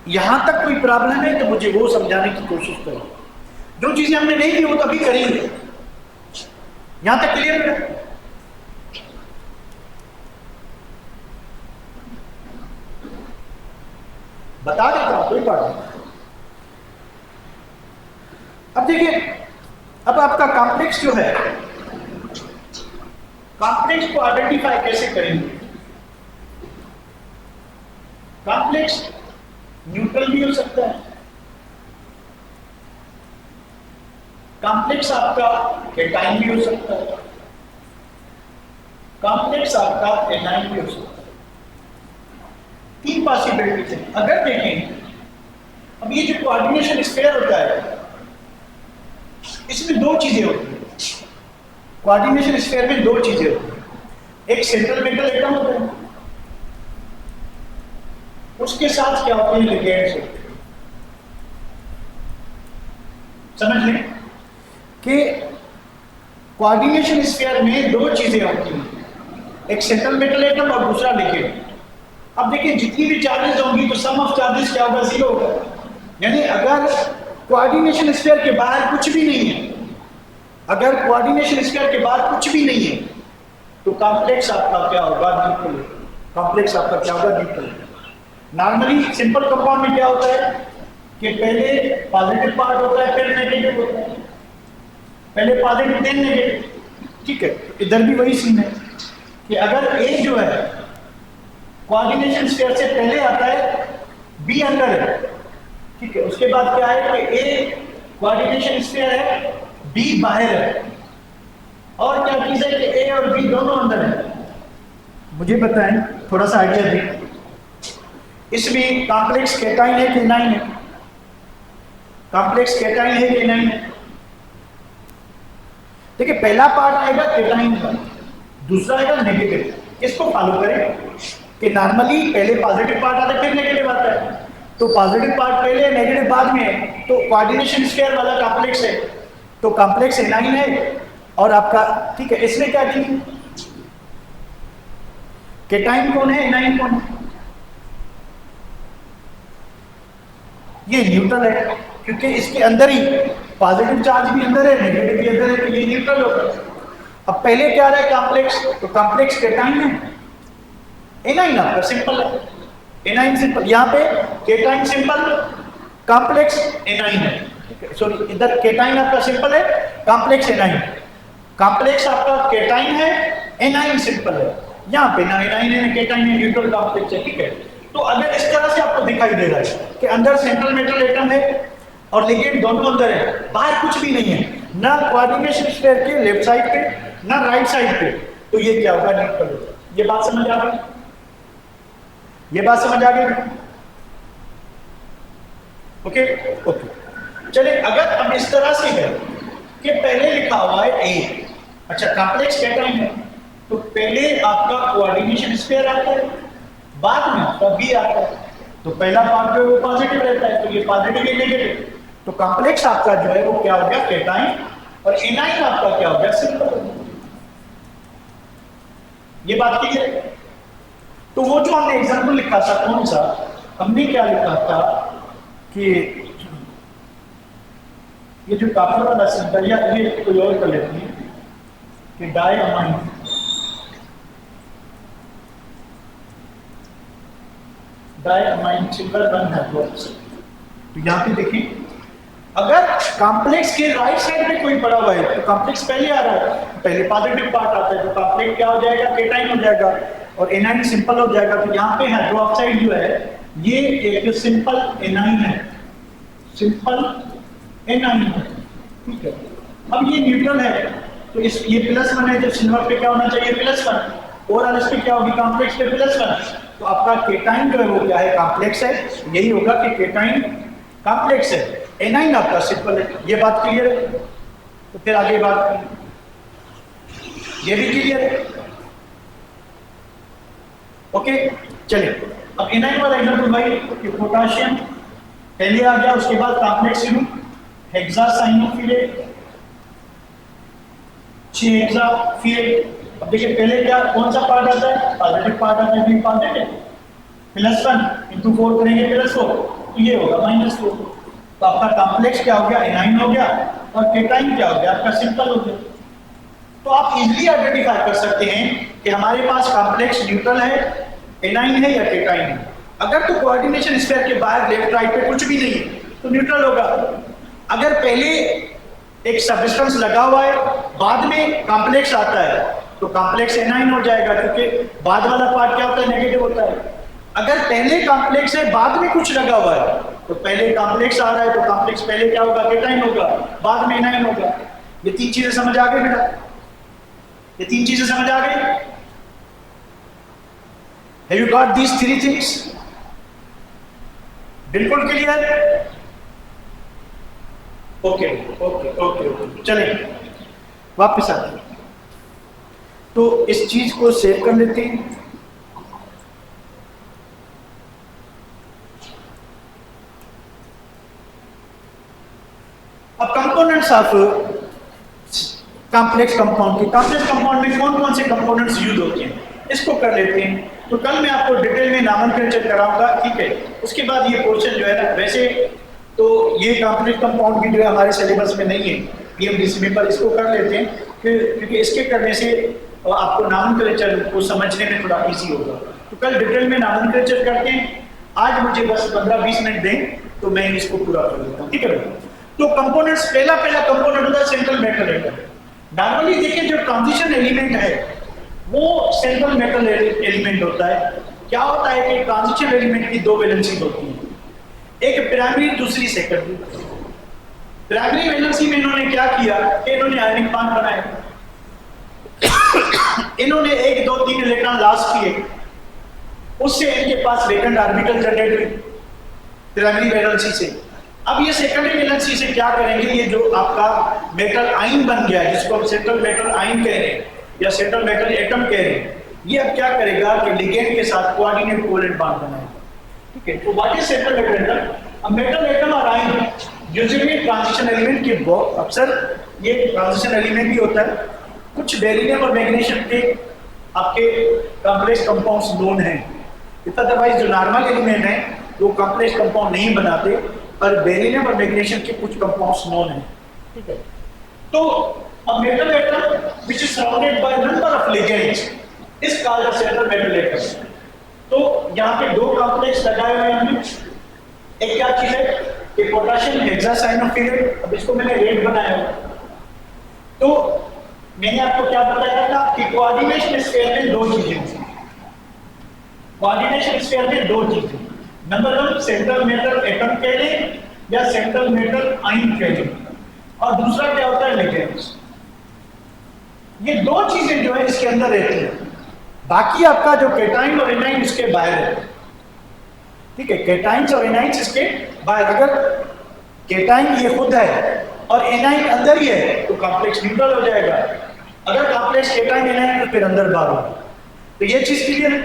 यहां तक कोई प्रॉब्लम है तो मुझे वो समझाने की कोशिश करो। जो चीजें हमने नहीं की वो तो अभी करेंगे। यहां तक क्लियर है? बता देता हूं, कोई बात नहीं। अब देखिए, अब आपका कॉम्प्लेक्स जो है, कॉम्प्लेक्स को आइडेंटिफाई कैसे करेंगे? कॉम्प्लेक्स न्यूट्रल भी हो सकता है, कॉम्प्लेक्स आपका केटाइन भी हो सकता है, कॉम्प्लेक्स आपका एनाइन भी हो सकता है। तीन पॉसिबिलिटीज है। अगर देखें, अब ये जो कोऑर्डिनेशन स्फीयर होता है इसमें दो चीजें होती हैं। कोऑर्डिनेशन स्फीयर में दो चीजें होती हैं, एक सेंट्रल मेटल एटम होता है, उसके साथ क्या होते हैं? लिगेंड्स होते हैं। समझ लें कि कोऑर्डिनेशन स्फीयर में दो चीजें होती हैं, एक सेंट्रल मेटल एटम और दूसरा लिगेंड। अब देखिए, जितनी भी चार्जेस होंगी तो सम ऑफ चार्जेस क्या होगा? 0 होगा। यानी अगर कोऑर्डिनेशन स्फीयर के बाहर कुछ भी नहीं है, अगर कोऑर्डिनेशन स्फीयर के बाहर कुछ भी नहीं है तो कॉम्प्लेक्स आपका क्या होगा? न्यूट्रल। कॉम्प्लेक्स आपका क्या होगा? न्यूट्रल। नॉर्मली सिंपल कंपाउंड में क्या होता है कि पहले पॉजिटिव पार्ट होता है फिर नेगेटिव होता है, पहले पॉजिटिव देन नेगेटिव। ठीक है, इधर भी वही सीन है कि अगर ए जो है कोऑर्डिनेशन स्फीयर से पहले आता है, बी अंदर है। ठीक है, उसके बाद क्या है कि ए कोऑर्डिनेशन स्फीयर है, बी बाहर है, और क्या चीज है कि ए और बी दोनों अंदर है। मुझे बताएं, थोड़ा सा आइडिया दें, इसमें कॉम्प्लेक्स केटाइन है कि एनाइन है? कॉम्प्लेक्स केटाइन है कि एनाइन है? देखिए, पहला पार्ट आएगा केटाइन का, दूसरा आएगा नेगेटिव। इसको फॉलो करें कि नॉर्मली पहले पॉजिटिव पार्ट आता है फिर नेगेटिव आता है, तो पॉजिटिव पार्ट पहले नेगेटिव बाद में है, तो कोऑर्डिनेशन स्फीयर वाला कॉम्प्लेक्स है, तो कॉम्प्लेक्स एनाइन है। और आपका ठीक है, इसमें क्या की केटाइन कौन है, एनाइन कौन है? ये न्यूट्रल है, क्योंकि इसके अंदर ही पॉजिटिव चार्ज भी अंदर है, नेगेटिव भी अंदर है, तो ये न्यूट्रल होगा। अब पहले क्या रहा है कॉम्प्लेक्स, तो कॉम्प्लेक्स केटाइन है, एनाइन आपका सिंपल है, एनाइन सिंपल, यहाँ पे केटाइन सिंपल, कॉम्प्लेक्स एनाइन है, सॉरी इधर केटाइन आपका सिंपल है, कॉम्प्लेक्स एनाइन, कॉम्प्लेक्स आपका केटाइन है, एनाइन सिंपल है, यहाँ पे ना एनाइन है ना केटाइन है, न्यूट्रल कॉम्प्लेक्स है, ठीक है। तो अगर इस तरह से आपको दिखाई दे रहा है कि अंदर सेंट्रल मेटल एटम है और लिगेंड दोनों अंदर है, बाहर कुछ भी नहीं है, ना कोऑर्डिनेशन स्फीयर के लेफ्ट साइड पे ना राइट साइड पे, तो ये क्या होगा, न्यूट्रल होगा। ये बात समझ आ गई, ये बात समझ आ गई, ओके ओके। चलिए अगर अब इस तरह से है कि पहले लिखा हुआ है ए, अच्छा कॉम्प्लेक्स केटाइन है, तो पहले आपका कोऑर्डिनेशन स्फीयर आता है, बाद में आपका बी आता है, तो पहला पार्ट जो है वो पॉजिटिव रहता है, तो ये पॉजिटिव है नेगेटिव, तो कॉम्प्लेक्स आपका जो है वो क्या हो गया, केटाइन, और एनाइन आपका क्या हो गया, सिंपल। ये बात क्लियर है? तो वो जो हमने एग्जांपल लिखा था कौन सा, हमने क्या लिखा था कि ये जो काफर वाला सिंपल, या ये कोई और कर लेती है कि डायमाइन, डायमाइन सिंपल बन है, तो यहाँ पे देखिए अगर कॉम्प्लेक्स के राइट साइड में कोई पड़ा हुआ है तो कॉम्प्लेक्स पहले आ रहा है, पहले पॉजिटिव पार्ट आता है, तो कॉम्प्लेक्स क्या हो जाएगा, केटाइन हो जाएगा, और एनाइन सिंपल हो जाएगा। तो यहाँ पे हाइड्रोक्साइड जो है ये एक सिंपल एनाइन है, सिंपल एनाइन है, ठीक है। अब ये न्यूट्रल है, तो इस ये +1 है, जब सिल्वर पे क्या होना चाहिए, +1, और इस पे क्या होगी, कॉम्प्लेक्स पे +1, तो आपका केटाइन जो है वो क्या है, कॉम्प्लेक्स है, यही होगा कि केटाइन कॉम्प्लेक्स है, एनाइन आपका सिंपल है। ये बात क्लियर है? तो फिर आगे बात, ये भी क्लियर है, ओके। चलिए अब एनाइन वाला एग्जांपल भाई कि पोटाशियम पहले आ गया, उसके बाद कॉम्प्लेक्स ग्रुप हेक्सासाइनोफिलेट, 6 हेक्साफिलेट। अब देखिए पहले क्या, कौन सा पार्ट आता है, पॉजिटिव पार्ट आता है, पॉजिटिव, +1 × 4 करेंगे +4, तो ये होगा -4, तो आपका कॉम्प्लेक्स क्या हो गया, एनाइन हो गया, और केटाइन क्या हो गया, आपका सिंपल हो गया। तो आप इजीली आइडेंटिफाई कर सकते हैं कि हमारे पास कॉम्प्लेक्स न्यूट्रल है, एनाइन है या केटाइन है। अगर तो कोऑर्डिनेशन स्फीयर के बाहर लेफ्ट राइट पे कुछ भी नहीं है तो न्यूट्रल होगा। अगर पहले एक सब्सटेंस लगा हुआ है, बाद में कॉम्प्लेक्स आता है, तो कॉम्प्लेक्स एनाइन हो जाएगा, क्योंकि बाद वाला पार्ट क्या होता है, नेगेटिव होता है। अगर पहले कॉम्प्लेक्स है, बाद में कुछ लगा हुआ है, तो पहले कॉम्प्लेक्स आ रहा है, तो कॉम्प्लेक्स पहले क्या होगा, केटाइन होगा, बाद में एनाइन होगा। ये 3 चीजें समझ आ गई बेटा, ये 3 चीजें समझ आ गई? Have you got these 3 things? बिल्कुल clear? Okay okay okay okay, चलिए वापस आते हैं। तो इस चीज को सेव कर लेते हैं। अब कंपोनेंट्स ऑफ कॉम्प्लेक्स कंपाउंड के, कॉम्प्लेक्स कंपाउंड में कौन कौन से कंपोनेंट्स यूज होते हैं इसको कर लेते हैं। तो कल मैं आपको डिटेल में नॉमेनक्लेचर कराऊंगा, ठीक है। उसके बाद ये पोर्शन जो है ना, वैसे तो ये कॉम्प्लेक्स कंपाउंड की जो है हमारे सिलेबस में नहीं है पीएमडीसी में, पर इसको कर लेते हैं क्योंकि इसके करने से आपको नॉमेनक्लेचर को समझने में थोड़ा इजी होगा। तो कल डिटेल में नॉमेनक्लेचर करते हैं, आज मुझे बस 15-20 मिनट दें तो मैं इसको पूरा कर लेता हूँ, ठीक है। तो कंपोनेंट्स, पहला कंपोनेंट होता है सेंट्रल मेटल एटम। नॉर्मली देखिए जो ट्रांजिशन एलिमेंट है वो सेंट्रल मेटल एलिमेंट होता है। क्या होता है कि ट्रांजिशन एलिमेंट की 2 वैलेंसी होती है, एक प्राइमरी, दूसरी सेकेंडरी। प्राइमरी वैलेंसी में इन्होंने क्या किया कि इन्होंने आयनिक बॉन्ड बनाए, इन्होंने 1 2 3 इलेक्ट्रॉन लॉस किए, उससे इनके पास वैकेंट ऑर्बिटल जनरेट हुई प्राइमरी वैलेंसी से। अब ये सेकेंडरी वैलेंसी से क्या करेंगे, ये जो आपका मेटल आयन बन गया है, जिसको हम सेंट्रल मेटल आयन कह रहे हैं या सेंट्रल मेटल एटम कह रहे हैं, ये अब क्या करेगा कि लिगेंड के साथ कोऑर्डिनेट कोवेलेंट बॉन्ड बनाएगा, ठीक है। तो what is central metal atom? अब मेटल एटम और आयन यूजुअली ट्रांजिशन एलिमेंट के अक्सर ये ट्रांजिशन एलिमेंट भी होता है। कुछ बेरिलियम और मैग्नीशियम के आपके कॉम्प्लेक्स कंपाउंड्स नोन हैं। अदरवाइज जो नॉर्मल एलिमेंट है वो कॉम्प्लेक्स कंपाउंड नहीं बनाते, पर बेरिलियम और मैग्नीशियम के कुछ कंपाउंड्स नोन हैं, ठीक है। तो a metal atom which is surrounded by number of ligands is called a central metal atom। तो यहाँ पे दो कॉम्प्लेक्स लगाए हुए हैं हमने। एक क्या चीज है कि पोटेशियम हेक्सासाइनोफिलेट, अब इसको मैंने रेड बनाया है। तो मैंने आपको क्या बताया था कि कोऑर्डिनेशन स्फीयर में दो चीजें होती हैं। कोऑर्डिनेशन स्फीयर में दो चीजें, नंबर 1 सेंट्रल मेटल एटम कह लें या सेंट्रल मेटल आयन कह लें, और दूसरा क्या होता है लिगेंड्स। ये दो चीजें जो है इसके अंदर रहती हैं, बाकी आपका जो कैटाइन और एनाइन इसके बाहर है, ठीक है। कैटाइन्स और एनाइन्स इसके बाहर, अगर कैटाइन ये खुद है और एनाइन अंदर ही है तो कॉम्प्लेक्स न्यूट्रल हो जाएगा। अगर कॉम्प्लेक्स कैटाइन एनाइन तो फिर अंदर बाहर होगा। तो ये चीज क्लियर है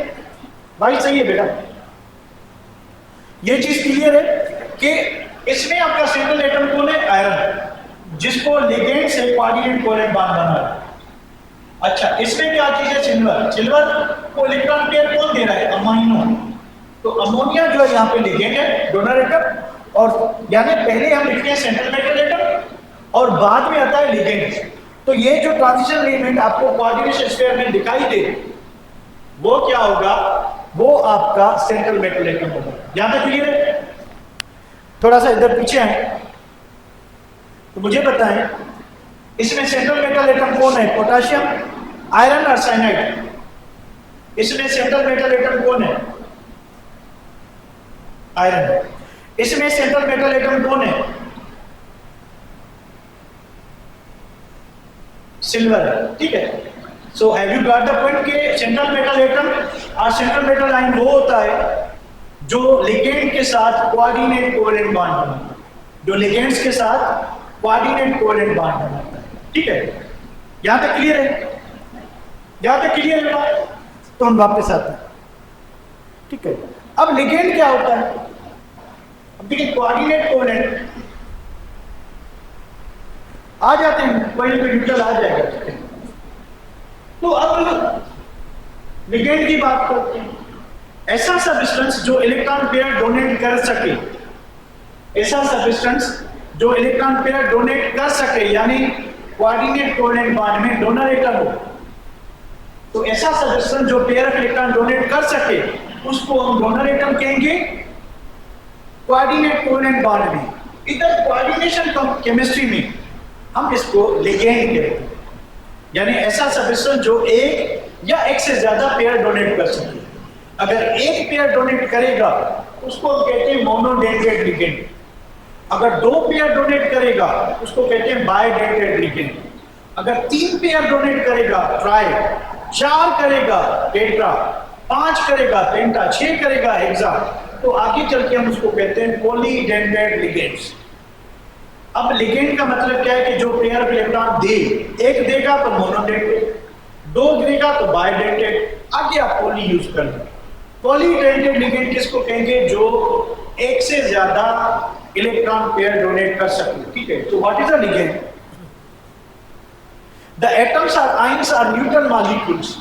भाई? सही है बेटा, ये चीज क्लियर है कि इसमें आपका सेंट्रल एटम कौन है? आयरन, जिसको लिगेंड से कोऑर्डिनेट कोवैलेंट बॉन्ड बना है। अच्छा, इसमें क्या चीज है? सिल्वर। सिल्वर को इलेक्ट्रॉन पेयर कौन दे रहा है? अमाइनो। तो अमोनिया जो है यहाँ पे लिगेंड है, डोनर एटम, और यानी पहले हम लिखते हैं सेंट्रल मेटल एटम और बाद में आता है लिगेंड। तो ये जो ट्रांजिशन एलिमेंट आपको कोऑर्डिनेशन स्फीयर में दिखाई दे वो क्या होगा? वो आपका सेंट्रल मेटल एटम होगा। यहां तक क्लियर है? थोड़ा सा इधर पीछे है तो मुझे बताएं, इसमें सेंट्रल मेटल एटम कौन है? पोटेशियम, आयरन और साइनाइड। इसमें सेंट्रल मेटल एटम कौन है? आयरन। इसमें सेंट्रल मेटल एटम कौन है? सिल्वर है, ठीक है। So have you got the point कि सेंट्रल मेटल एटम और सेंट्रल मेटल आयन वो होता है जो लिगेंड के साथ कोऑर्डिनेट कोवैलेंट बॉन्ड बनाता है, जो लिगेंड्स के साथ कोऑर्डिनेट कोवैलेंट बॉन्ड बनाता है, ठीक है। यहां तक क्लियर है? यहां तक क्लियर है बात? तो हम वापस आते हैं, ठीक है। अब लिगेंड क्या होता है? अब देखिए कोऑर्डिनेट कोवैलेंट आ जाते हैं, कोई न्यूट्रल आ जाएगा, ठीक है। तो अब लिगेंड की बात करते हैं। ऐसा सब्सटेंस जो इलेक्ट्रॉन पेयर डोनेट कर सके, ऐसा सब्सटेंस जो इलेक्ट्रॉन पेयर डोनेट कर सके, यानी कोऑर्डिनेट कोवैलेंट बॉन्ड में डोनर एटम हो, तो ऐसा सब्सटेंस जो पेयर ऑफ इलेक्ट्रॉन डोनेट कर सके उसको हम डोनर एटम कहेंगे कोऑर्डिनेट कोवैलेंट बॉन्ड में। इधर कोऑर्डिनेशन केमिस्ट्री में हम इसको लिगेंड कहते हैं, यानी ऐसा सब्सटेंस जो एक या एक से ज्यादा पेयर डोनेट कर सके। अगर एक पेयर डोनेट करेगा उसको हम कहते हैं मोनोडेंटेड लिगेंड। अगर दो पेयर डोनेट करेगा उसको कहते हैं बाइडेंटेड लिगेंड। अगर तीन पेयर डोनेट करेगा ट्राई, चार करेगा टेट्रा, पांच करेगा पेंटा, 6 करेगा हेक्सा, तो आगे चल के हम उसको कहते हैं पॉलीडेंटेड लिगेंड्स। अब लिगेंड का मतलब क्या है कि जो पेयर ऑफ इलेक्ट्रॉन दे, एक देगा तो मोनोडेंटेड, दो देगा तो बाइडेंटेड, आगे आप पॉली यूज कर लो। पॉलीडेंटेड लिगेंड किसको कहेंगे? जो एक से ज्यादा इलेक्ट्रॉन पेयर डोनेट कर सके, ठीक है। तो what is a ligand? The atoms or ions or neutral molecules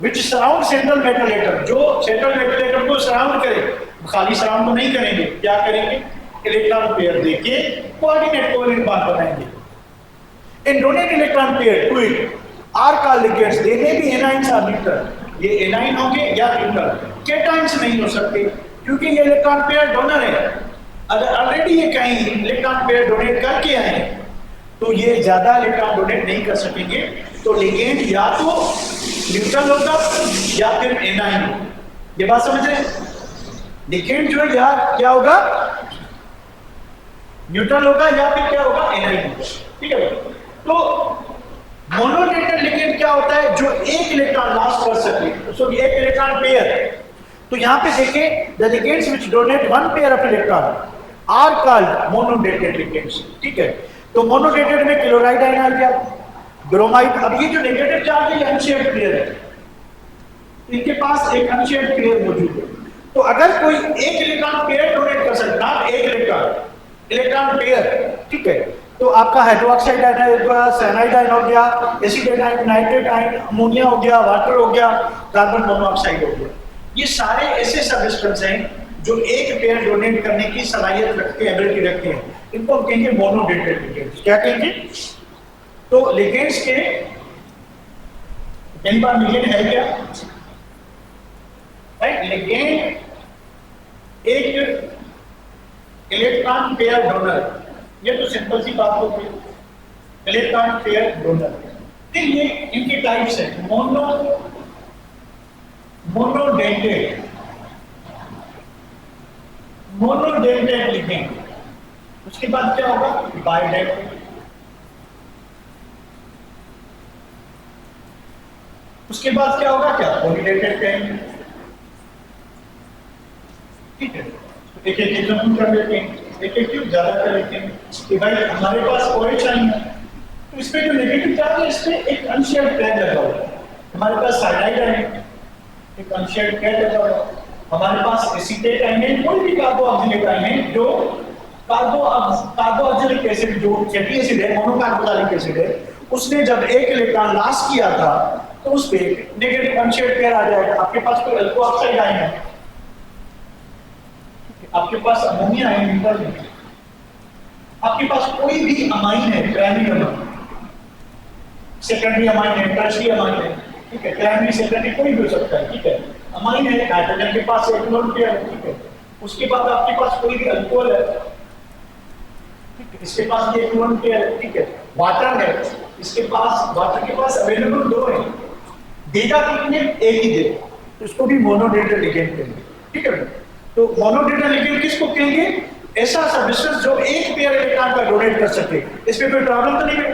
which surround central metal atom. जो सेंट्रल मेटल एटम को सराउंड करे, खाली सराउंड तो नहीं करेंगे, क्या करेंगे? इलेक्ट्रॉन पेयर देके कोऑर्डिनेट कोवैलेंट बॉन्ड बनाएंगे। In donate electron pair to it are called ligands. They may be anions or neutral, ये एनाइन होंगे या न्यूट्रल, कैटाइंस नहीं हो सकते क्योंकि ये इलेक्ट्रॉन पेयर डोनर है। अगर ऑलरेडी ये कहीं इलेक्ट्रॉन पेयर डोनेट करके आए तो ये ज्यादा इलेक्ट्रॉन डोनेट नहीं कर सकेंगे। तो लिगेंड या तो न्यूट्रल होगा या फिर एनाइन। ये बात समझ रहे हैं? लिगेंड जो है या क्या होगा? न्यूट्रल होगा या फिर क्या होगा? एनाइन होगा, ठीक है। तो मोनोडेंटेड लिगेंड क्या होता है? जो एक इलेक्ट्रॉन लॉस कर सके, तो एक इलेक्ट्रॉन पेयर। तो यहां पे देखें, the ligands which donate one pair of electron are called monodentate ligands, ठीक है। तो मोनोडेंटेड में क्लोराइड आयन आ गया, ब्रोमाइड। अब ये जो नेगेटिव चार्ज है ये अनशेयर्ड पेयर है, इनके पास एक अनशेयर्ड पेयर मौजूद है। तो अगर कोई एक इलेक्ट्रॉन पेयर डोनेट कर सकता है, एक इलेक्ट्रॉन पेयर, ठीक है, तो आपका हाइड्रोक्साइड आयन हो गया, साइनाइड आयन हो गया, acid ion, nitrate ion, ammonia हो गया, वाटर हो गया, कार्बन मोनोऑक्साइड हो गया। ये सारे ऐसे सबस्टेंस हैं जो एक पेयर डोनेट करने की सलाहियत रखते हैं, एबिलिटी रखते हैं। इनको हम कहेंगे मोनोडेंटेड लिगेंड्स। क्या कहेंगे? तो लिगेंड्स के कई बार लिगेंड है क्या? राइट, लिगेंड एक इलेक्ट्रॉन पेयर डोनर, ये तो सिंपल सी बात होती है, इलेक्ट्रॉन पेयर डोनर। फिर ये इनके टाइप्स है, मोनोडेंटेड लिगेंड। उसके बाद क्या होगा? बाइडेंटेड। उसके बाद क्या होगा? क्या पॉलीडेंटेड कहेंगे। ठीक है, एक एक एग्जाम्पल कर लेते हैं, एक एक क्यों ज्यादा कर लेते हैं कि भाई हमारे पास OH चाहिए, तो इसमें जो नेगेटिव चार्ज है इसमें एक अनशेयर्ड पेयर लगा हुआ है। हमारे पास साइनाइड है, एक अनशेयर्ड पेयर लगा हुआ है। हमारे पास एसीटेट आयन, कोई भी कार्बोऑक्सिलेट आयन जो कार्बोऑक्सिलिक एसिड जो फैटी एसिड है, मोनोकार्बोक्सिलिक एसिड है, उसने जब एक इलेक्ट्रॉन लॉस किया था तो उस पे नेगेटिव अनशेयर्ड पेयर आ जाएगा। आपके पास कोई अल्कोऑक्साइड आयन है, आपके पास अमोनिया है, निकल है, आपके पास कोई भी अमाइन है, प्राइमरी अमाइन, सेकेंडरी अमाइन है, टर्शियरी अमाइन है, ठीक है, प्राइमरी सेकेंडरी कोई भी हो सकता है, ठीक है, अमाइन है, हाइड्रोजन के पास एक लोन पेयर है, ठीक है। उसके बाद आपके पास कोई भी अल्कोहल है, ठीक है, इसके पास ये एक लोन पेयर है, ठीक है, वाटर है, इसके पास वाटर के पास अवेलेबल दो है, देगा कितने? एक ही दे, तो इसको भी मोनोडेंटेड लिगेंड कहेंगे, ठीक है। तो मोनोडेंटेड लिगेंड किसको कहेंगे? ऐसा सबस्टेंस जो एक पेयर इलेक्ट्रॉन का डोनेट कर सके। इसमें कोई प्रॉब्लम तो नहीं है?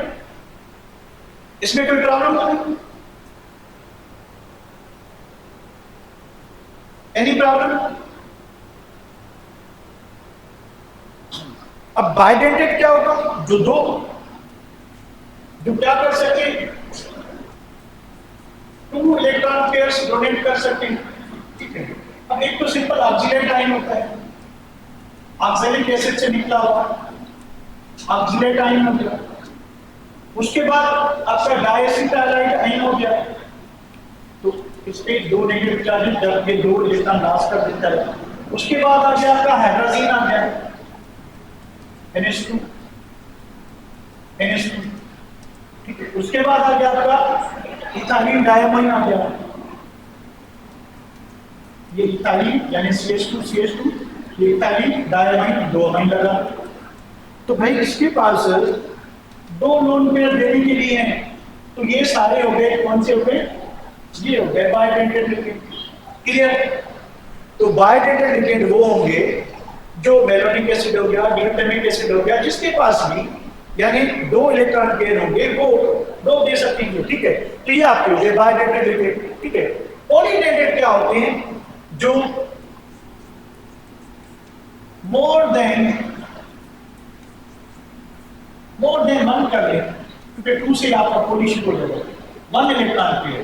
इसमें कोई प्रॉब्लम तो नहीं? Any problem? अब बाइडेंटेड क्या होगा? जो क्या कर सके? 2 इलेक्ट्रॉन पेयर्स डोनेट कर सकते हैं, ठीक है। अब एक तो सिंपल ऑक्सिलेट आयन होता है, ऑक्सैलिक एसिड से निकला हुआ ऑक्सिलेट आयन हो गया। उसके बाद आपका डायएसिटाइलाइड आयन हो गया, तो इस पे 2 नेगेटिव चार्ज करके 2 इलेक्ट्रॉन लॉस कर देता है। उसके बाद आ गया आपका हाइड्रोजन आ गया, NH2, ठीक है। उसके बाद आ गया आपका इथाइलिन डायमाइन आ गया, ये इथाइलिन यानी CH2, ये इथाइलिन डायमाइन 2 अमाइन लगा। तो भाई इसके पास 2 लोन पेयर देने के लिए हैं, तो ये सारे हो गए, कौन से हो गए? ये हो गए बाइडेंटेड लिगेंड। क्लियर? तो बाइडेंटेड लिगेंड वो होंगे जो मेलोनिक एसिड हो गया, ग्लूटामिक एसिड हो गया, जिसके पास भी यानी 2 इलेक्ट्रॉन पेयर होंगे, वो 2 दे सकेंगे, ठीक है। तो ये आपके हो गए बाइडेंटेड लिगेंड, ठीक है। पॉलीडेंटेड क्या होते हैं? जो मोर देन 1 कर ले, क्योंकि 2 से आपका पॉली शुरू हो जाएगा, 1 इलेक्ट्रॉन पेयर।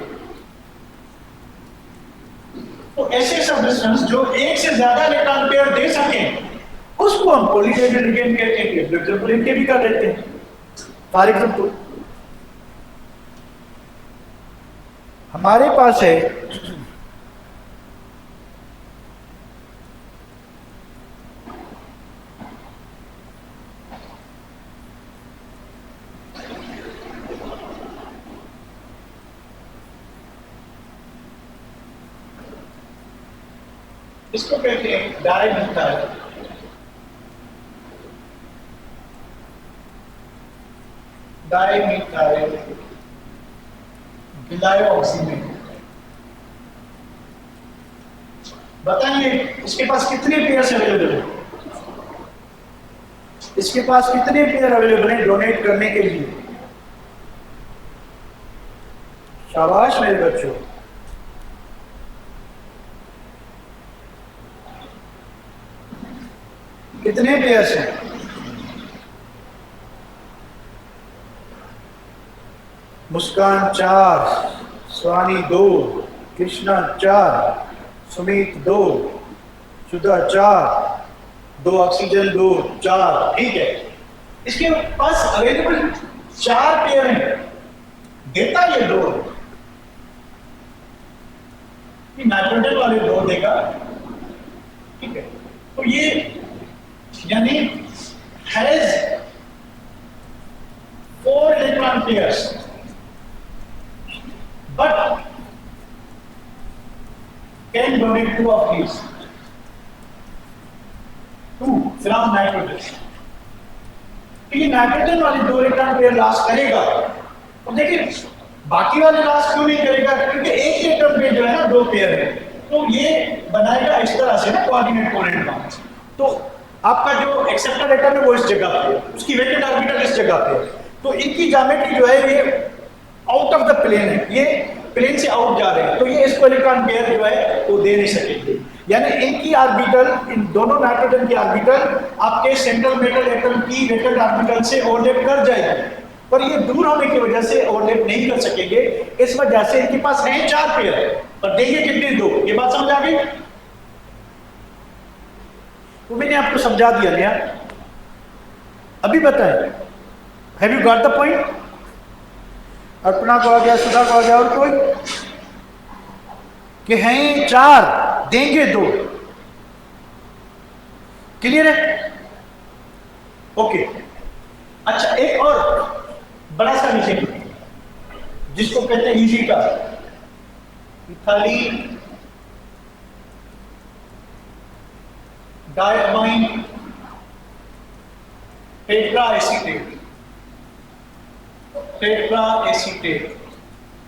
तो ऐसे सबस्टेंस जो एक से ज्यादा इलेक्ट्रॉन पेयर दे सकें, उसको हम पॉलीडेंटेड लिगेंड कहते हैं। एग्जांपल इनके भी कर लेते हैं। फॉर एग्जांपल हमारे पास है इसको कहते हैं डाइमिथाइल, गिलायोक्सिनेट। बताइए इसके पास कितने पेयर्स अवेलेबल है? इसके पास कितने पेयर अवेलेबल है डोनेट करने के लिए? शाबाश मेरे बच्चों। कितने पेयर्स हैं? मुस्कान 4, स्वानी 2, कृष्णा 4, सुमित 2, सुधा 4, 2 ऑक्सीजन 2, 4, ठीक है। इसके पास अवेलेबल 4 पेयर है, देता ये 2, नाइट्रोजन वाले 2 देगा, ठीक है। तो ये यानी has 4 electron pairs, but can donate 2 of these, 2 from nitrogen. तो ये नाइट्रोजन वाली 2 इलेक्ट्रॉन पेयर लास्ट करेगा। अब देखिए बाकी वाले लास्ट क्यों नहीं करेगा, क्योंकि एक इलेक्ट्रॉन पेयर जो है ना 2 पेयर है, तो ये बनाएगा इस तरह से ना कोऑर्डिनेट कोवेलेंट बॉन्ड। तो आपका जो एक्सेप्टर एटम है वो इस जगह पे है, उसकी वेटेड ऑर्बिटल इस जगह पे है, तो इनकी ज्योमेट्री जो है ये आउट ऑफ द प्लेन है, ये प्लेन से आउट जा रहे हैं, तो ये इसको इलेक्ट्रॉन पेयर जो है वो दे नहीं सकेंगे। यानी इनकी ऑर्बिटल, इन दोनों नाइट्रोजन की ऑर्बिटल आपके सेंट्रल मेटल एटम की वेटेड ऑर्बिटल से ओवरलैप कर जाएगी, पर ये दूर होने की वजह से ओवरलैप नहीं कर सकेंगे। इस वजह से इनके पास है 4 पेयर, पर देंगे कितने, 2। ये बात समझ आ गई? तो मैंने आपको समझा दिया क्या, अभी बताएं, have you got the point? Arpana को आ गया, सुधा को आ गया, और कोई कि हैं 4 देंगे 2, क्लियर है? ओके। अच्छा एक और बड़ा सा विषय जिसको कहते हैं इजी का, इथाइल डायमाइन टेट्राएसीटेट, टेट्राएसीटेट,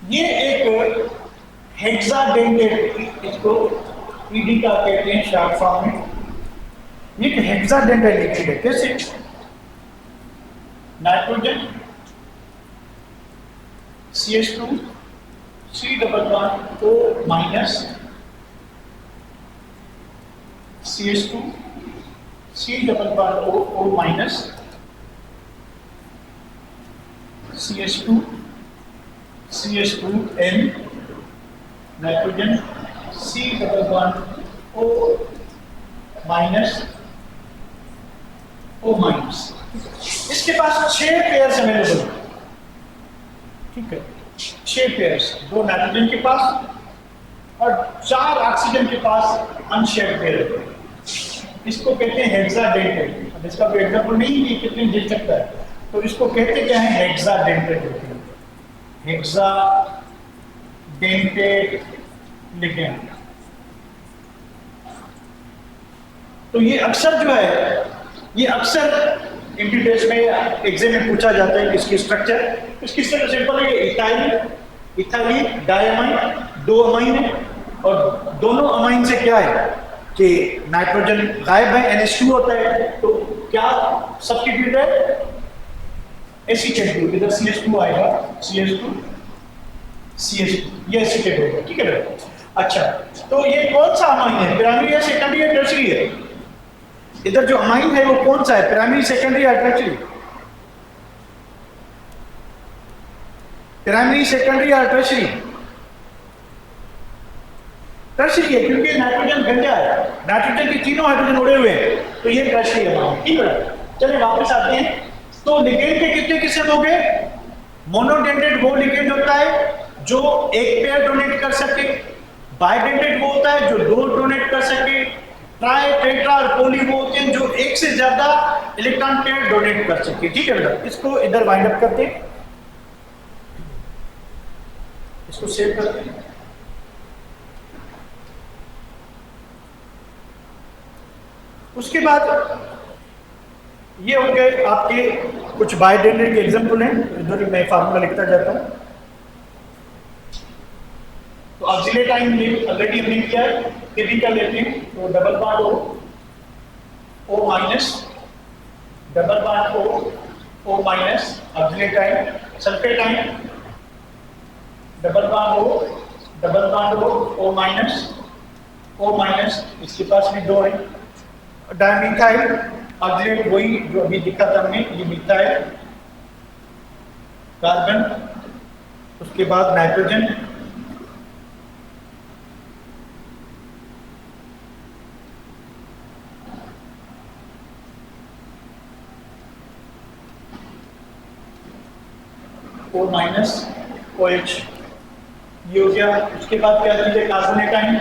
ये एक हेक्साडेंटेट, इसको ईडी का कहते हैं शॉर्ट फॉर्म में, ये एक हेक्साडेंटेट लिक्विड है। कैसे? Nitrogen CH2 C double bond O minus, CH2 C double bond O minus, CH2 CH2N, nitrogen C double bond O minus, O minus. इसके पास 6 पेयर्स अवेलेबल है, ठीक है, 6 पेयर्स, 2 नाइट्रोजन के पास और 4 ऑक्सीजन के पास अनशेयर्ड पेयर है। इसको कहते हैं हेक्साडेंटेट। अब इसका कोई एग्जांपल नहीं कि कितने दे सकता है, तो इसको कहते क्या है, हेक्साडेंटेट, हेक्साडेंटेट लिगेंड। तो ये अक्सर जो है, ये अक्सर इंटीटेस्ट में एग्जाम में पूछा जाता है इसकी स्ट्रक्चर। इसकी स्ट्रक्चर सिंपल है, इथाइल डायमाइन, 2 अमाइन है, और दोनों अमाइन से क्या है कि नाइट्रोजन गायब है, NH2 होता है, तो क्या सब्स्टिट्यूट है, एसीटेट, इधर CH2 आएगा, CH2 ये एसीटेट होगा, ठीक है। अच्छा तो ये कौन सा अमाइन है, प्राइमरी है, सेकेंडरी है, टर्शियरी है? इधर जो अमाइन है वो कौन सा है, प्राइमरी, सेकेंडरी या टर्शियरी? प्राइमरी, सेकेंडरी या टर्शियरी? टर्शियरी है, क्योंकि नाइट्रोजन गंजा है, नाइट्रोजन के तीनों हाइड्रोजन उड़े हुए हैं, तो ये टर्शियरी अमाइन, ठीक है। चलिए वापस आते हैं। तो लिगेंड के कितने किस्म हो गए? मोनोडेंटेट वो लिगेंड होता है जो एक पेयर डोनेट कर सके, बाइडेंटेट वो होता है जो 2 डोनेट कर सके, ट्राई, टेट्रा और पॉली वो होते हैं जो 1 से ज्यादा इलेक्ट्रॉन पेयर डोनेट कर सके, ठीक है बेटा। इसको इधर वाइंड अप करते हैं, इसको सेव करते हैं। उसके बाद ये हो गए आपके कुछ बाइडेंटेट के एग्जांपल हैं, इधर मैं फार्मूला लिखता जाता हूं। तो ऑक्सीलेट आयन ऑलरेडी हमने किया है, यदि क्या लेते हैं तो double bond O minus, double bond O minus, oxalate ion, sulphate ion, double bond O minus, O minus, इसके पास भी 2 है। डायमिथाइल ऑक्सीलेट वही जो अभी दिखा था हमने, ये मिथाइल कार्बन, उसके बाद नाइट्रोजन, O माइनस OH, ये हो गया। उसके बाद क्या चीज है, कार्बोनेटाइन,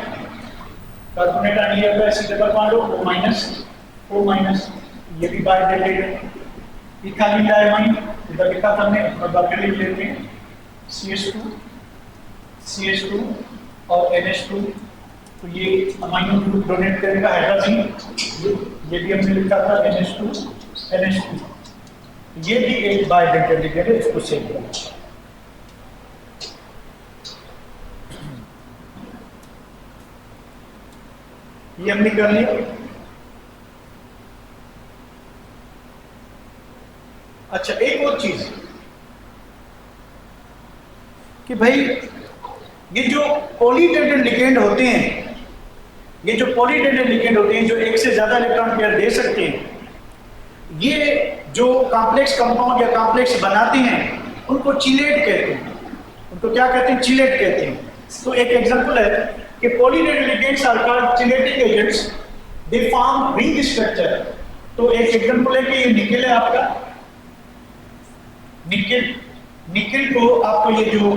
कार्बोनेटाइन ये होगा ऐसे डबल बॉन्ड हो O माइनस, ये भी बायडेटेड है। इथाइल डायमाइन इधर लिखा था हमने, और बाकी लिख लेते हैं CH2 और NH2, तो ये अमाइनो ग्रुप डोनेट करेगा हाइड्रोजन, ये भी हमने लिखा था NH2, ये भी एक बायडेटेड लिगेंड है, इसको सेव करें। ये हमने कर लिया। अच्छा, एक और चीज कि भाई ये जो पॉलीडेटेड लिगेंड होते हैं, ये जो पॉलीडेटेड लिगेंड होते हैं जो एक से ज्यादा इलेक्ट्रॉन पेयर दे सकते हैं, ये जो कॉम्प्लेक्स कंपाउंड या कॉम्प्लेक्स बनाते हैं उनको चिलेट कहते हैं। उनको क्या कहते हैं? चिलेट कहते हैं। तो एक एग्जांपल है कि polydentate ligands are called chelating agents, they form ring structure. तो एक एग्जांपल है कि ये निकेल है आपका, निकेल को आपको ये जो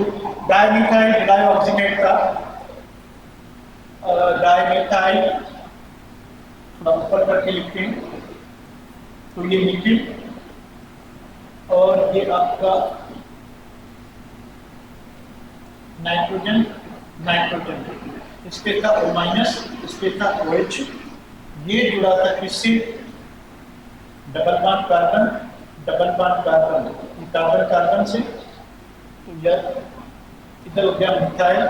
डायमिथाइल डाइऑक्सीनेट का डायमिथाइल थोड़ा ऊपर करके लिखते हैं, तो ये निकेल, और ये आपका नाइट्रोजन, इस पे था O माइनस, इस पे था OH, ये जुड़ा था किससे? डबल बॉन्ड कार्बन, कार्बन से, तो यह इधर हो गया मिथाइल,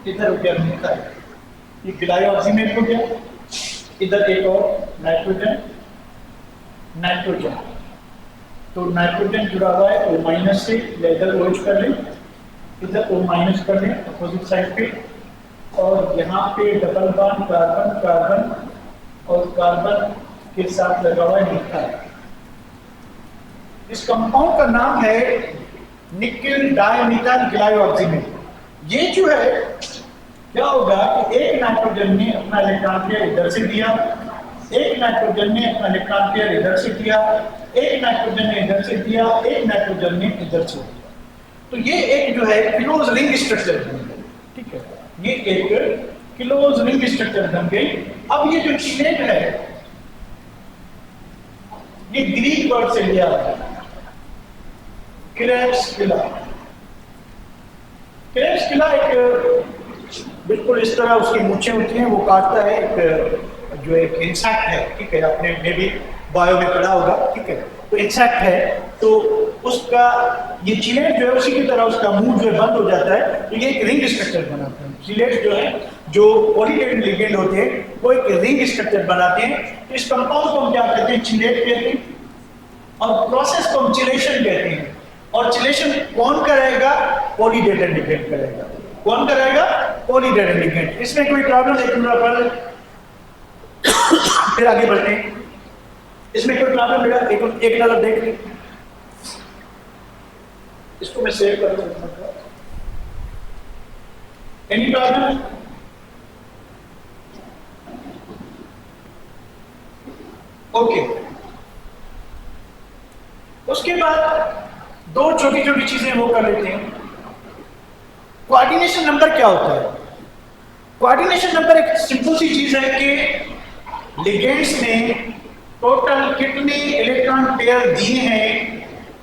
इधर हो गया मिथाइल, ये ग्लाइऑक्सीनेट हो गया, इधर एक और नाइट्रोजन, तो नाइट्रोजन जुड़ा हुआ है O माइनस से, या इधर OH कर लें, इधर O माइनस कर लें अपोजिट साइड पे, और यहाँ पे डबल बॉन्ड कार्बन और कार्बन के साथ लगा हुआ है मिथाइल। इस कंपाउंड का नाम है निकेल डाइमिथाइल ग्लाइऑक्सीनेट। ये जो है क्या होगा कि एक नाइट्रोजन ने अपना इलेक्ट्रॉन पेयर इधर से दिया, एक नाइट्रोजन ने अपना इलेक्ट्रॉन पेयर इधर से दिया, एक नाइट्रोजन ने इधर से दिया, एक नाइट्रोजन ने इधर से दिया। तो ये एक जो है क्लोज रिंग स्ट्रक्चर बन गई, ठीक है, ये एक क्लोज रिंग स्ट्रक्चर बन गई। अब ये जो चिलेट है ये ग्रीक वर्ड से लिया है, क्रेप्सकिला। एक बिल्कुल इस तरह उसकी मूंछें होती हैं, वो काटता है, एक जो एक इंसेक्ट है, ठीक है, आपने में भी बायो में पढ़ा होगा, ठीक है, तो इंसेक्ट है, तो उसका ये चिलेट जो है उसी की तरह उसका मुंह जो है बंद हो जाता है, तो ये एक रिंग स्ट्रक्चर बनाते हैं। चिलेट जो है, जो पॉलीडेटेड लिगेंड होते हैं वो एक रिंग स्ट्रक्चर बनाते हैं। तो इस कंपाउंड को हम क्या कहते हैं? चिलेट कहते हैं, और प्रोसेस को हम चिलेशन कहते हैं। और चिलेशन कौन करेगा? पॉलीडेटेड लिगेंड करेगा। कौन करेगा? पॉलीडेटेड लिगेंड। इसमें कोई प्रॉब्लम नहीं, फिर आगे बढ़ते हैं। इसमें कोई प्रॉब्लम बेटा एक नजर देख ली, इसको मैं सेव कर दूं। Any problem? ओके। उसके बाद दो छोटी छोटी चीजें वो कर लेते हैं। कोऑर्डिनेशन नंबर क्या होता है? कोऑर्डिनेशन नंबर एक सिंपल सी चीज है कि लिगेंड्स ने टोटल कितने इलेक्ट्रॉन पेयर दिए हैं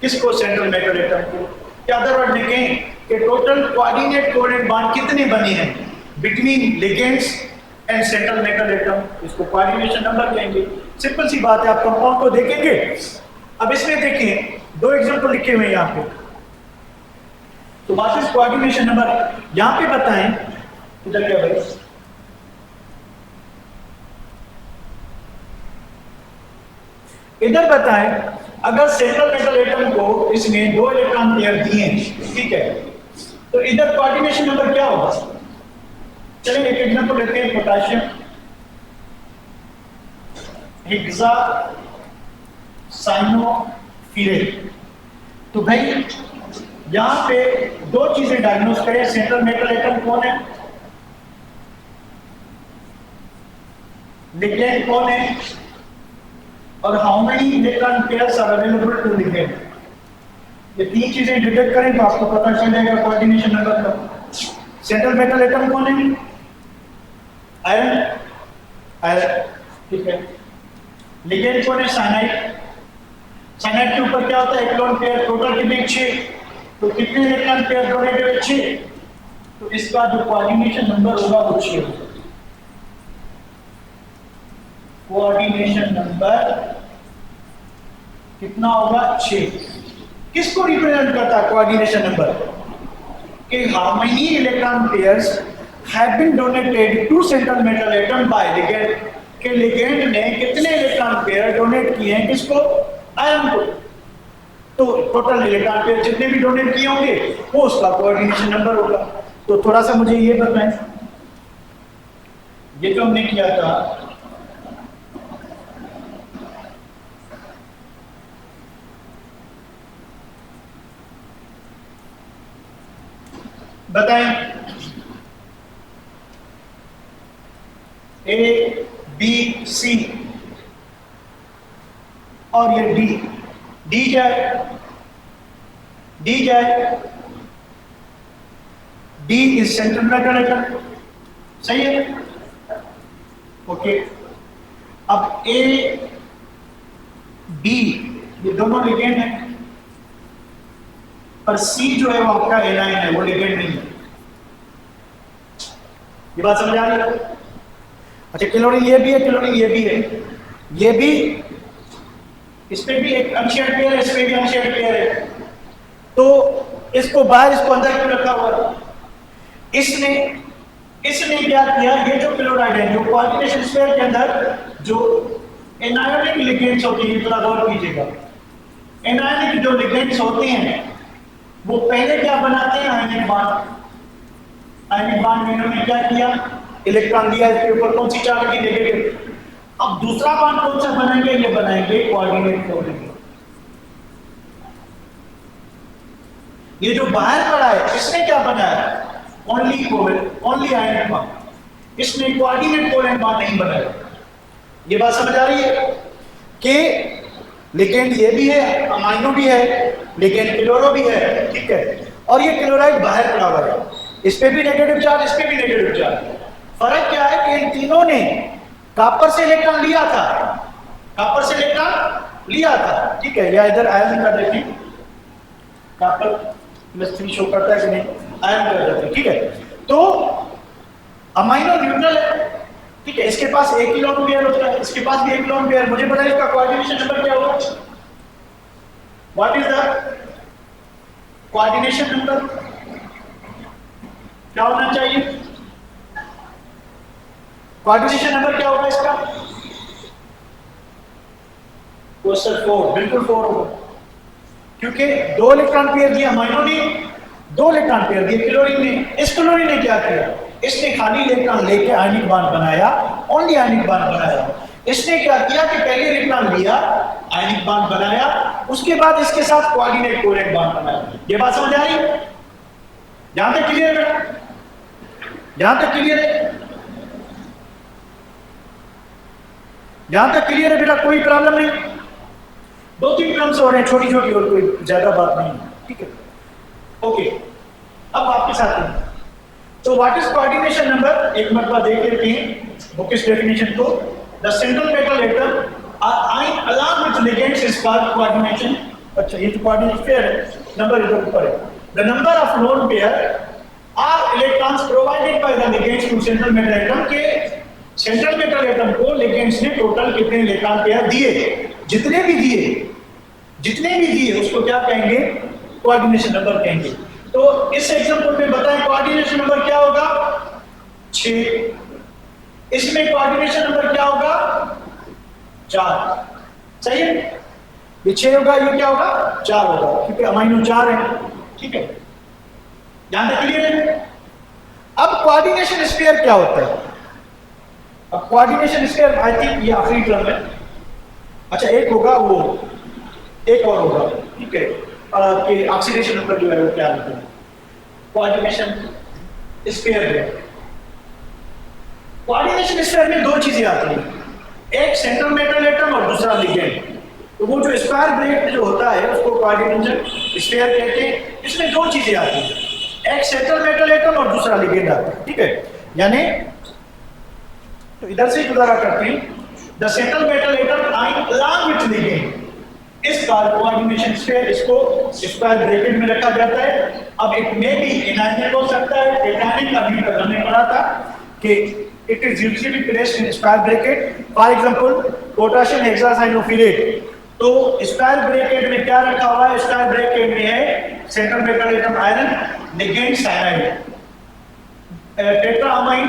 किसको? सेंट्रल मेटल एटम को। या अदर वर्ड लिखें कि टोटल कोऑर्डिनेट कोवेलेंट बॉन्ड कितने बने हैं between ligands and central metal atom, इसको कोऑर्डिनेशन नंबर कहेंगे। सिंपल सी बात है, आप कंपाउंड को देखेंगे। अब इसमें देखें, दो एग्जांपल लिखे हुए हैं यहाँ पे, तो व्हाट इज कोऑर्डिनेशन नंबर यहाँ पे बताएं। इधर क्या भाई, इधर बताएं, अगर सेंट्रल मेटल एटम को इसने 2 इलेक्ट्रॉन पेयर दिए, ठीक है, तो इधर कोऑर्डिनेशन नंबर क्या होगा? चलिए एक एग्जांपल लेते हैं, पोटेशियम हेक्सा साइनोफिरेट। तो भाई यहां पे दो चीजें डायग्नोस करें, सेंट्रल मेटल एटम कौन है, लिगेंड कौन है, और how many electron pairs are available to ligand. ये तीन चीजें डिटेक्ट करें तो आपको पता चल जाएगा कोऑर्डिनेशन नंबर का। सेंट्रल मेटल एटम कौन है? आयरन, आयरन, ठीक है। लिगेंड कौन है? साइनाइड। साइनाइड के ऊपर क्या होता है? इलेक्ट्रॉन पेयर, टोटल कितने? 6। तो कितने इलेक्ट्रॉन पेयर डोनेटेड है? 6। तो इसका जो कोऑर्डिनेशन नंबर होगा वो 6 होगा। कोऑर्डिनेशन नंबर कितना होगा? 6। किसको रिप्रेजेंट करता है कोऑर्डिनेशन नंबर? कि how many electron pairs have been donated to central metal atom by ligand, के लिगेंड ने कितने इलेक्ट्रॉन पेयर डोनेट किए हैं किसको? आयरन को। तो टोटल इलेक्ट्रॉन पेयर जितने भी डोनेट किए होंगे वो उसका कोऑर्डिनेशन नंबर होगा। तो थोड़ा सा मुझे ये बताएं, ये जो हमने किया था बताएं, ए बी सी और ये डी, डी क्या है? डी क्या है? D is central metal atom, सही है? ओके। अब ए बी ये दोनों लिगेंड है, पर सी जो है वो आपका एनाइन है, वो लिगेंड नहीं है। ये बात समझ आ रही है? अच्छा, क्लोरीन ये भी है, क्लोरीन ये भी है, ये भी, इसमें भी एक अनशेयर्ड पेयर है, इसमें भी अनशेयर्ड पेयर है। तो इसको बाहर, इसको अंदर क्यों रखा हुआ है? इसने क्या किया? ये जो क्लोराइड है, जो कोऑर्डिनेशन स्फीयर के अंदर जो एनायनिक लिगेंड्स होती हैं, थोड़ा गौर कीजिएगा, एनायनिक जो लिगेंड्स होते हैं वो पहले क्या बनाते हैं? Ionic bond. आयनिक बॉन्ड में इन्होंने क्या किया? इलेक्ट्रॉन दिया, इसके ऊपर कौन सी चार्ज लगी? नेगेटिव। अब दूसरा बॉन्ड कौन सा बनाएंगे? ये बनाएंगे कोऑर्डिनेट कोवलेंट। ये जो बाहर पड़ा है इसने क्या बनाया? Only covalent, only ionic bond. इसने कोऑर्डिनेट कोवलेंट बॉन्ड नहीं बनाया। ये बात समझ आ रही है कि लिगेंड ये भी है, अमाइनो भी है, लिगेंड क्लोरो भी है, ठीक है। और ये क्लोराइड बाहर पड़ा हुआ है, इस पे भी नेगेटिव चार्ज, इस पे भी नेगेटिव चार्ज। फर्क क्या है कि इन तीनों ने कॉपर से इलेक्ट्रॉन लिया था, कॉपर से इलेक्ट्रॉन लिया था, ठीक है। या इधर आयरन का देखिए, कॉपर +3 शो करता है कि नहीं? आयरन कर देते हैं, ठीक है। तो अमाइनो न्यूट्रल है, ठीक है। इसके पास 1 इलेक्ट्रॉन पेयर होता है, इसके पास भी 1 इलेक्ट्रॉन पेयर। मुझे पता है इसका कोऑर्डिनेशन नंबर क्या होगा? What is the coordination number? क्या होना चाहिए? कोऑर्डिनेशन नंबर क्या होगा इसका? क्वेश्चन 4, बिल्कुल 4 होगा, क्योंकि 2 इलेक्ट्रॉन पेयर दिए अमाइनो ने, 2 इलेक्ट्रॉन पेयर दिए क्लोरीन ने। इस क्लोरीन ने क्या किया? इसने खाली इलेक्ट्रॉन लेके आयनिक बॉन्ड बनाया, ओनली आयनिक बॉन्ड बनाया। इसने क्या किया कि पहले इलेक्ट्रॉन लिया, आयनिक बॉन्ड बनाया, उसके बाद इसके साथ कोऑर्डिनेट कोवलेंट बॉन्ड बनाया। ये बात समझ आ रही है? यहां तक क्लियर है? यहां तक क्लियर है? यहां तक क्लियर है बेटा? कोई प्रॉब्लम नहीं? 2-3 टर्म्स हो रहे हैं छोटी छोटी, और कोई ज्यादा बात नहीं, ठीक है। ओके, अब आपके साथ हैं। तो व्हाट इज कोऑर्डिनेशन नंबर? एक मरतबा देख लेते हैं बुक इस डेफिनेशन को। The central metal atom are along with ligands is called coordination। अच्छा, ये तो कोऑर्डिनेट पेयर है, नंबर इधर ऊपर है। The number of lone pair are electrons provided by the ligands to central metal atom, के सेंट्रल मेटल एटम को ligands ने टोटल कितने इलेक्ट्रॉन पेयर दिए? जितने भी दिए उसको क्या कहेंगे? कोऑर्डिनेशन नंबर कहेंगे। तो इस एग्जांपल में बताएं कोऑर्डिनेशन नंबर क्या होगा? 6। इसमें कोऑर्डिनेशन नंबर क्या होगा? 4। सही है? ये 6 होगा, ये क्या होगा? 4 होगा, क्योंकि अमाइनो 4 है, ठीक है। यहां तक क्लियर है? अब कोऑर्डिनेशन स्फीयर क्या होता है? अब कोऑर्डिनेशन स्फीयर आई थिंक ये आखिरी टर्म है। अच्छा, एक होगा वो, एक और होगा, ठीक है, कि ऑक्सीडेशन नंबर जो है वो क्या होता है कोऑर्डिनेशन स्फीयर में। कोऑर्डिनेशन स्फीयर में 2 चीजें आती हैं, एक सेंट्रल मेटल एटम और दूसरा लिगेंड। तो वो जो स्क्वायर ब्रेक जो होता है उसको कोऑर्डिनेशन स्फीयर कहते हैं। इसमें दो चीजें आती हैं, एक सेंट्रल मेटल एटम और दूसरा लिगेंड आता है, ठीक है। यानी तो इधर से गुजारा करते हैं, the central metal atom lying along with ligand इस कोऑर्डिनेशन स्फीयर, इसको स्क्वायर ब्रैकेट में रखा जाता है। अब इट मे बी इनआयनिक हो सकता है, एटॉमिक अभी तक हमने पढ़ा था कि it is usually placed in square bracket. For example potassium hexacyanoferrate, तो स्क्वायर ब्रैकेट में क्या रखा हुआ है, स्क्वायर ब्रैकेट में है central metal atom iron ligand cyanide, tetraammine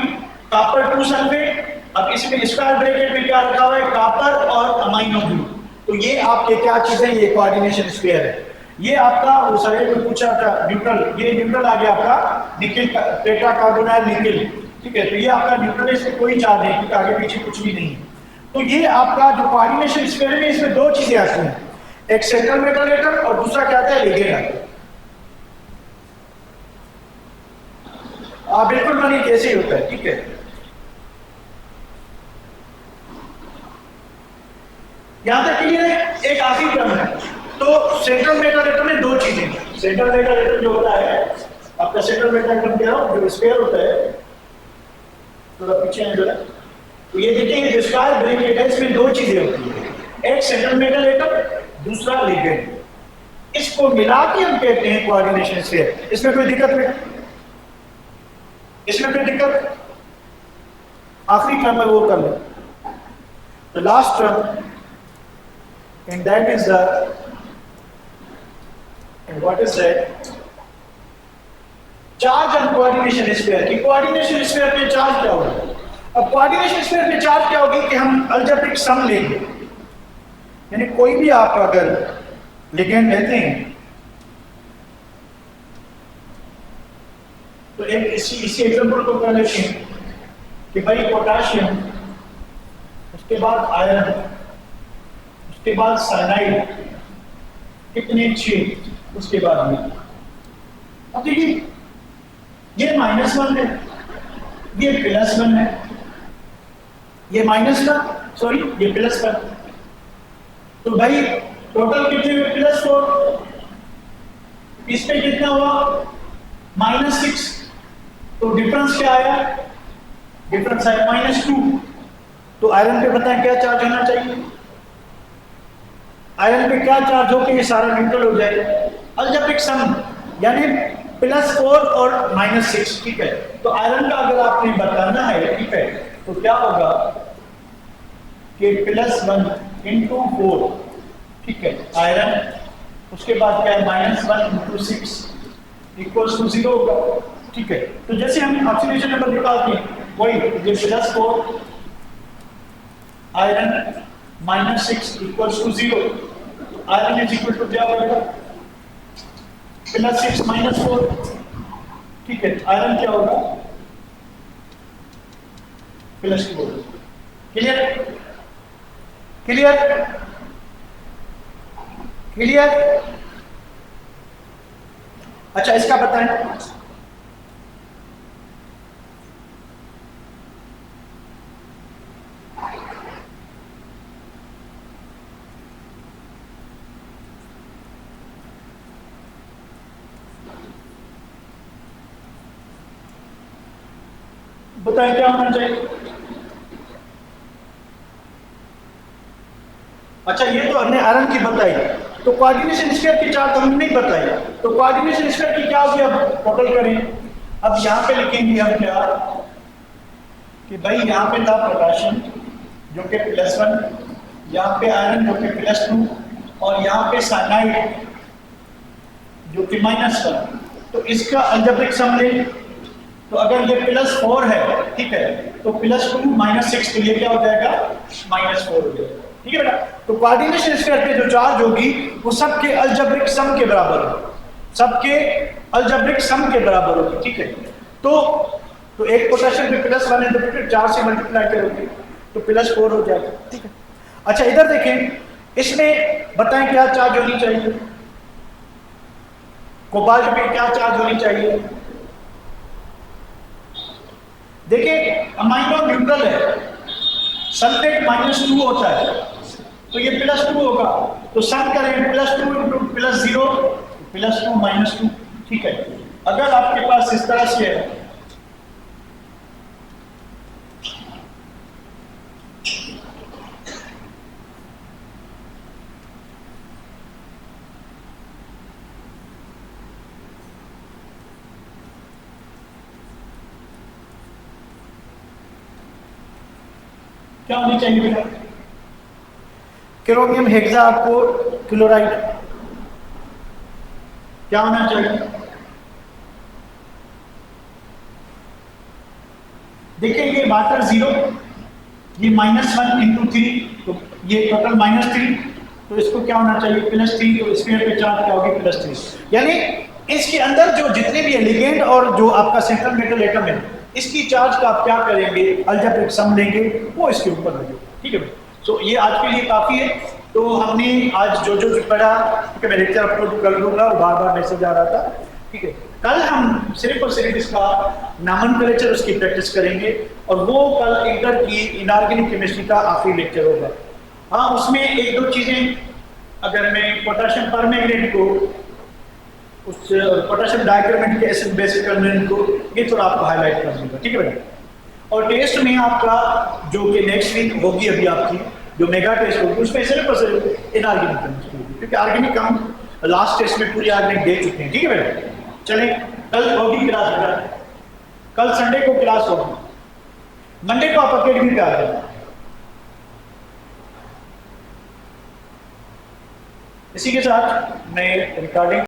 copper 2 sulphate. अब इसमें स्क्वायर ब्रैकेट में क्या रखा हुआ है, कॉपर और अमाइनो ग्रुप। तो ये आपके क्या चीजें, ये कोऑर्डिनेशन स्फीयर है। ये आपका वो सवाल में पूछा था न्यूट्रल, ये न्यूट्रल आ गया आपका निकेल टेट्रा कार्बोनाइल निकेल, ठीक है। तो ये आपका न्यूट्रल है, इसमें कोई चार्ज नहीं क्योंकि आगे पीछे कुछ भी नहीं है। तो ये आपका जो कोऑर्डिनेशन स्फीयर है इसमें दो चीजें आती हैं, एक सेंट्रल मेटल एटम और दूसरा क्या आता है, लिगेंड आता है। आप बिल्कुल मानिए कैसे ही होता है, ठीक है। यहां तक क्लियर है। एक आखिरी टर्म है, तो सेंट्रल मेटल एटम में दो चीजें, सेंट्रल मेटल एटम जो होता है आपका, सेंट्रल मेटल एटम क्या हो जो स्फीयर होता है, थोड़ा पीछे है जरा। तो ये देखिए जो स्क्वायर ब्रैकेट है इसमें दो चीजें होती है, एक सेंट्रल मेटल एटम, दूसरा लिगेंड। इसको मिला के हम कहते हैं कोऑर्डिनेशन स्फीयर। इसमें कोई दिक्कत नहीं, इसमें कोई दिक्कत, आखिरी टर्म है वो कर लो। The last term, and that is the, and what is that? Charge and coordination sphere की कोऑर्डिनेशन स्फीयर में चार्ज क्या होगा। अब कोऑर्डिनेशन स्फीयर में चार्ज क्या होगी कि हम अलजेब्रिक सम लेंगे, यानी कोई भी आप अगर लिगेंड लेते हैं तो एक इसी एग्जांपल को कर लेते हैं कि भाई पोटेशियम, उसके बाद आयरन, उसके बाद साइनाइड, कितने 6, उसके बाद में। अब देखिए ये -1 है, ये +1 है, ये -1 सॉरी ये +1, तो भाई टोटल कितने हुए, +4। इस पे कितना हुआ, -6, तो डिफरेंस क्या आया, डिफरेंस आया -2। तो आयरन पे बताएं क्या चार्ज होना चाहिए, आयरन पे क्या चार्ज हो कि ये सारा न्यूट्रल हो जाए, अलजेब्रिक सम यानी +4 और -6, ठीक है। तो आयरन का अगर आपने बताना है, ठीक है, तो क्या होगा कि +1 × 4, ठीक है, आयरन, उसके बाद क्या है -1 × 6 = 0 होगा, ठीक है। तो जैसे हम ऑक्सीडेशन नंबर निकालते हैं वही, ये +4 iron -6 = 0, iron is equal to क्या होगा, +6 - 4, ठीक है। आयरन क्या होगा, +4। Clear clear clear. अच्छा इसका बताएं, बताएं क्या होना चाहिए। अच्छा ये तो हमने आयरन की बताई, तो कोऑर्डिनेशन स्फीयर की चार्ज हमने नहीं बताई, तो कोऑर्डिनेशन स्फीयर की क्या होगी, अब टोटल करें। अब यहाँ पे लिखेंगे हम क्या कि भाई यहाँ पे था पोटेशियम जो कि +1, यहाँ पे आयरन जो कि +2 और यहाँ पे साइनाइड जो कि -1। तो इसका अलजेब्रिक सम लें, तो अगर ये +4 है, ठीक है, तो +2 - 6 के लिए क्या हो जाएगा, -4 हो जाएगा, ठीक है बेटा। तो कोऑर्डिनेशन स्फीयर पे जो चार्ज होगी वो सबके अलजेब्रिक सम के बराबर होगी, सबके अलजेब्रिक सम के बराबर होगी, ठीक है। तो एक पोटेशियम पे +1 है तो फिर 4 से मल्टीप्लाई करोगे तो +4 हो जाएगा, ठीक है। अच्छा इधर देखें, इसमें बताएं क्या चार्ज होनी चाहिए, कोबाल्ट पे क्या चार्ज होनी चाहिए। देखिए अमाइनो न्यूट्रल है, सल्फेट -2 होता है, तो ये +2 होगा, तो सम करें +2 इंटू +0 +2 -2, ठीक है। अगर आपके पास इस तरह से है क्या होनी चाहिए बेटा? क्रोमियम हेक्सा आपको क्लोराइड क्या होना चाहिए? देखिए ये वाटर 0, ये -1 इंटू 3, तो ये टोटल -3, तो इसको क्या होना चाहिए +3, तो स्फीयर पे चार्ज क्या होगी +3। यानी इसके अंदर जो जितने भी लिगेंड और जो आपका सेंट्रल मेटल एटम है, इसकी चार्ज का आप क्या करेंगे, अलजेब्रिक सम लेंगे, वो इसके ऊपर लगेगा, ठीक है। सो ये आज के लिए काफ़ी है। तो हमने आज जो पढ़ा, ठीक है, मैं लेक्चर अपलोड कर दूंगा, बार बार मैसेज आ रहा था, ठीक है। कल हम सिर्फ और सिर्फ इसका नॉमेनक्लेचर उसकी प्रैक्टिस करेंगे, और वो कल इंटर की इनऑर्गेनिक केमिस्ट्री का आखिरी लेक्चर होगा। हाँ, उसमें एक दो चीज़ें, अगर मैं पोटेशियम परमैंगनेट को उस पोटेशियम डाइक्रोमेटिक एसिड बेसिक कन्वेंट को ये थोड़ा आपको हाईलाइट कर दूंगा, ठीक है बेटा। और टेस्ट में आपका जो कि नेक्स्ट वीक होगी अभी आपकी जो मेगा टेस्ट होगी, उसमें सिर्फ और सिर्फ इनऑर्गेनिक केमिस्ट्री होगी, क्योंकि ऑर्गेनिक हम लास्ट टेस्ट में पूरी ऑर्गेनिक दे चुके हैं, ठीक है बेटा। चलें, कल होगी क्लास बेटा, कल संडे को क्लास होगी, मंडे को आप अकेडमी पे आ जाए। इसी के साथ मैं रिकॉर्डिंग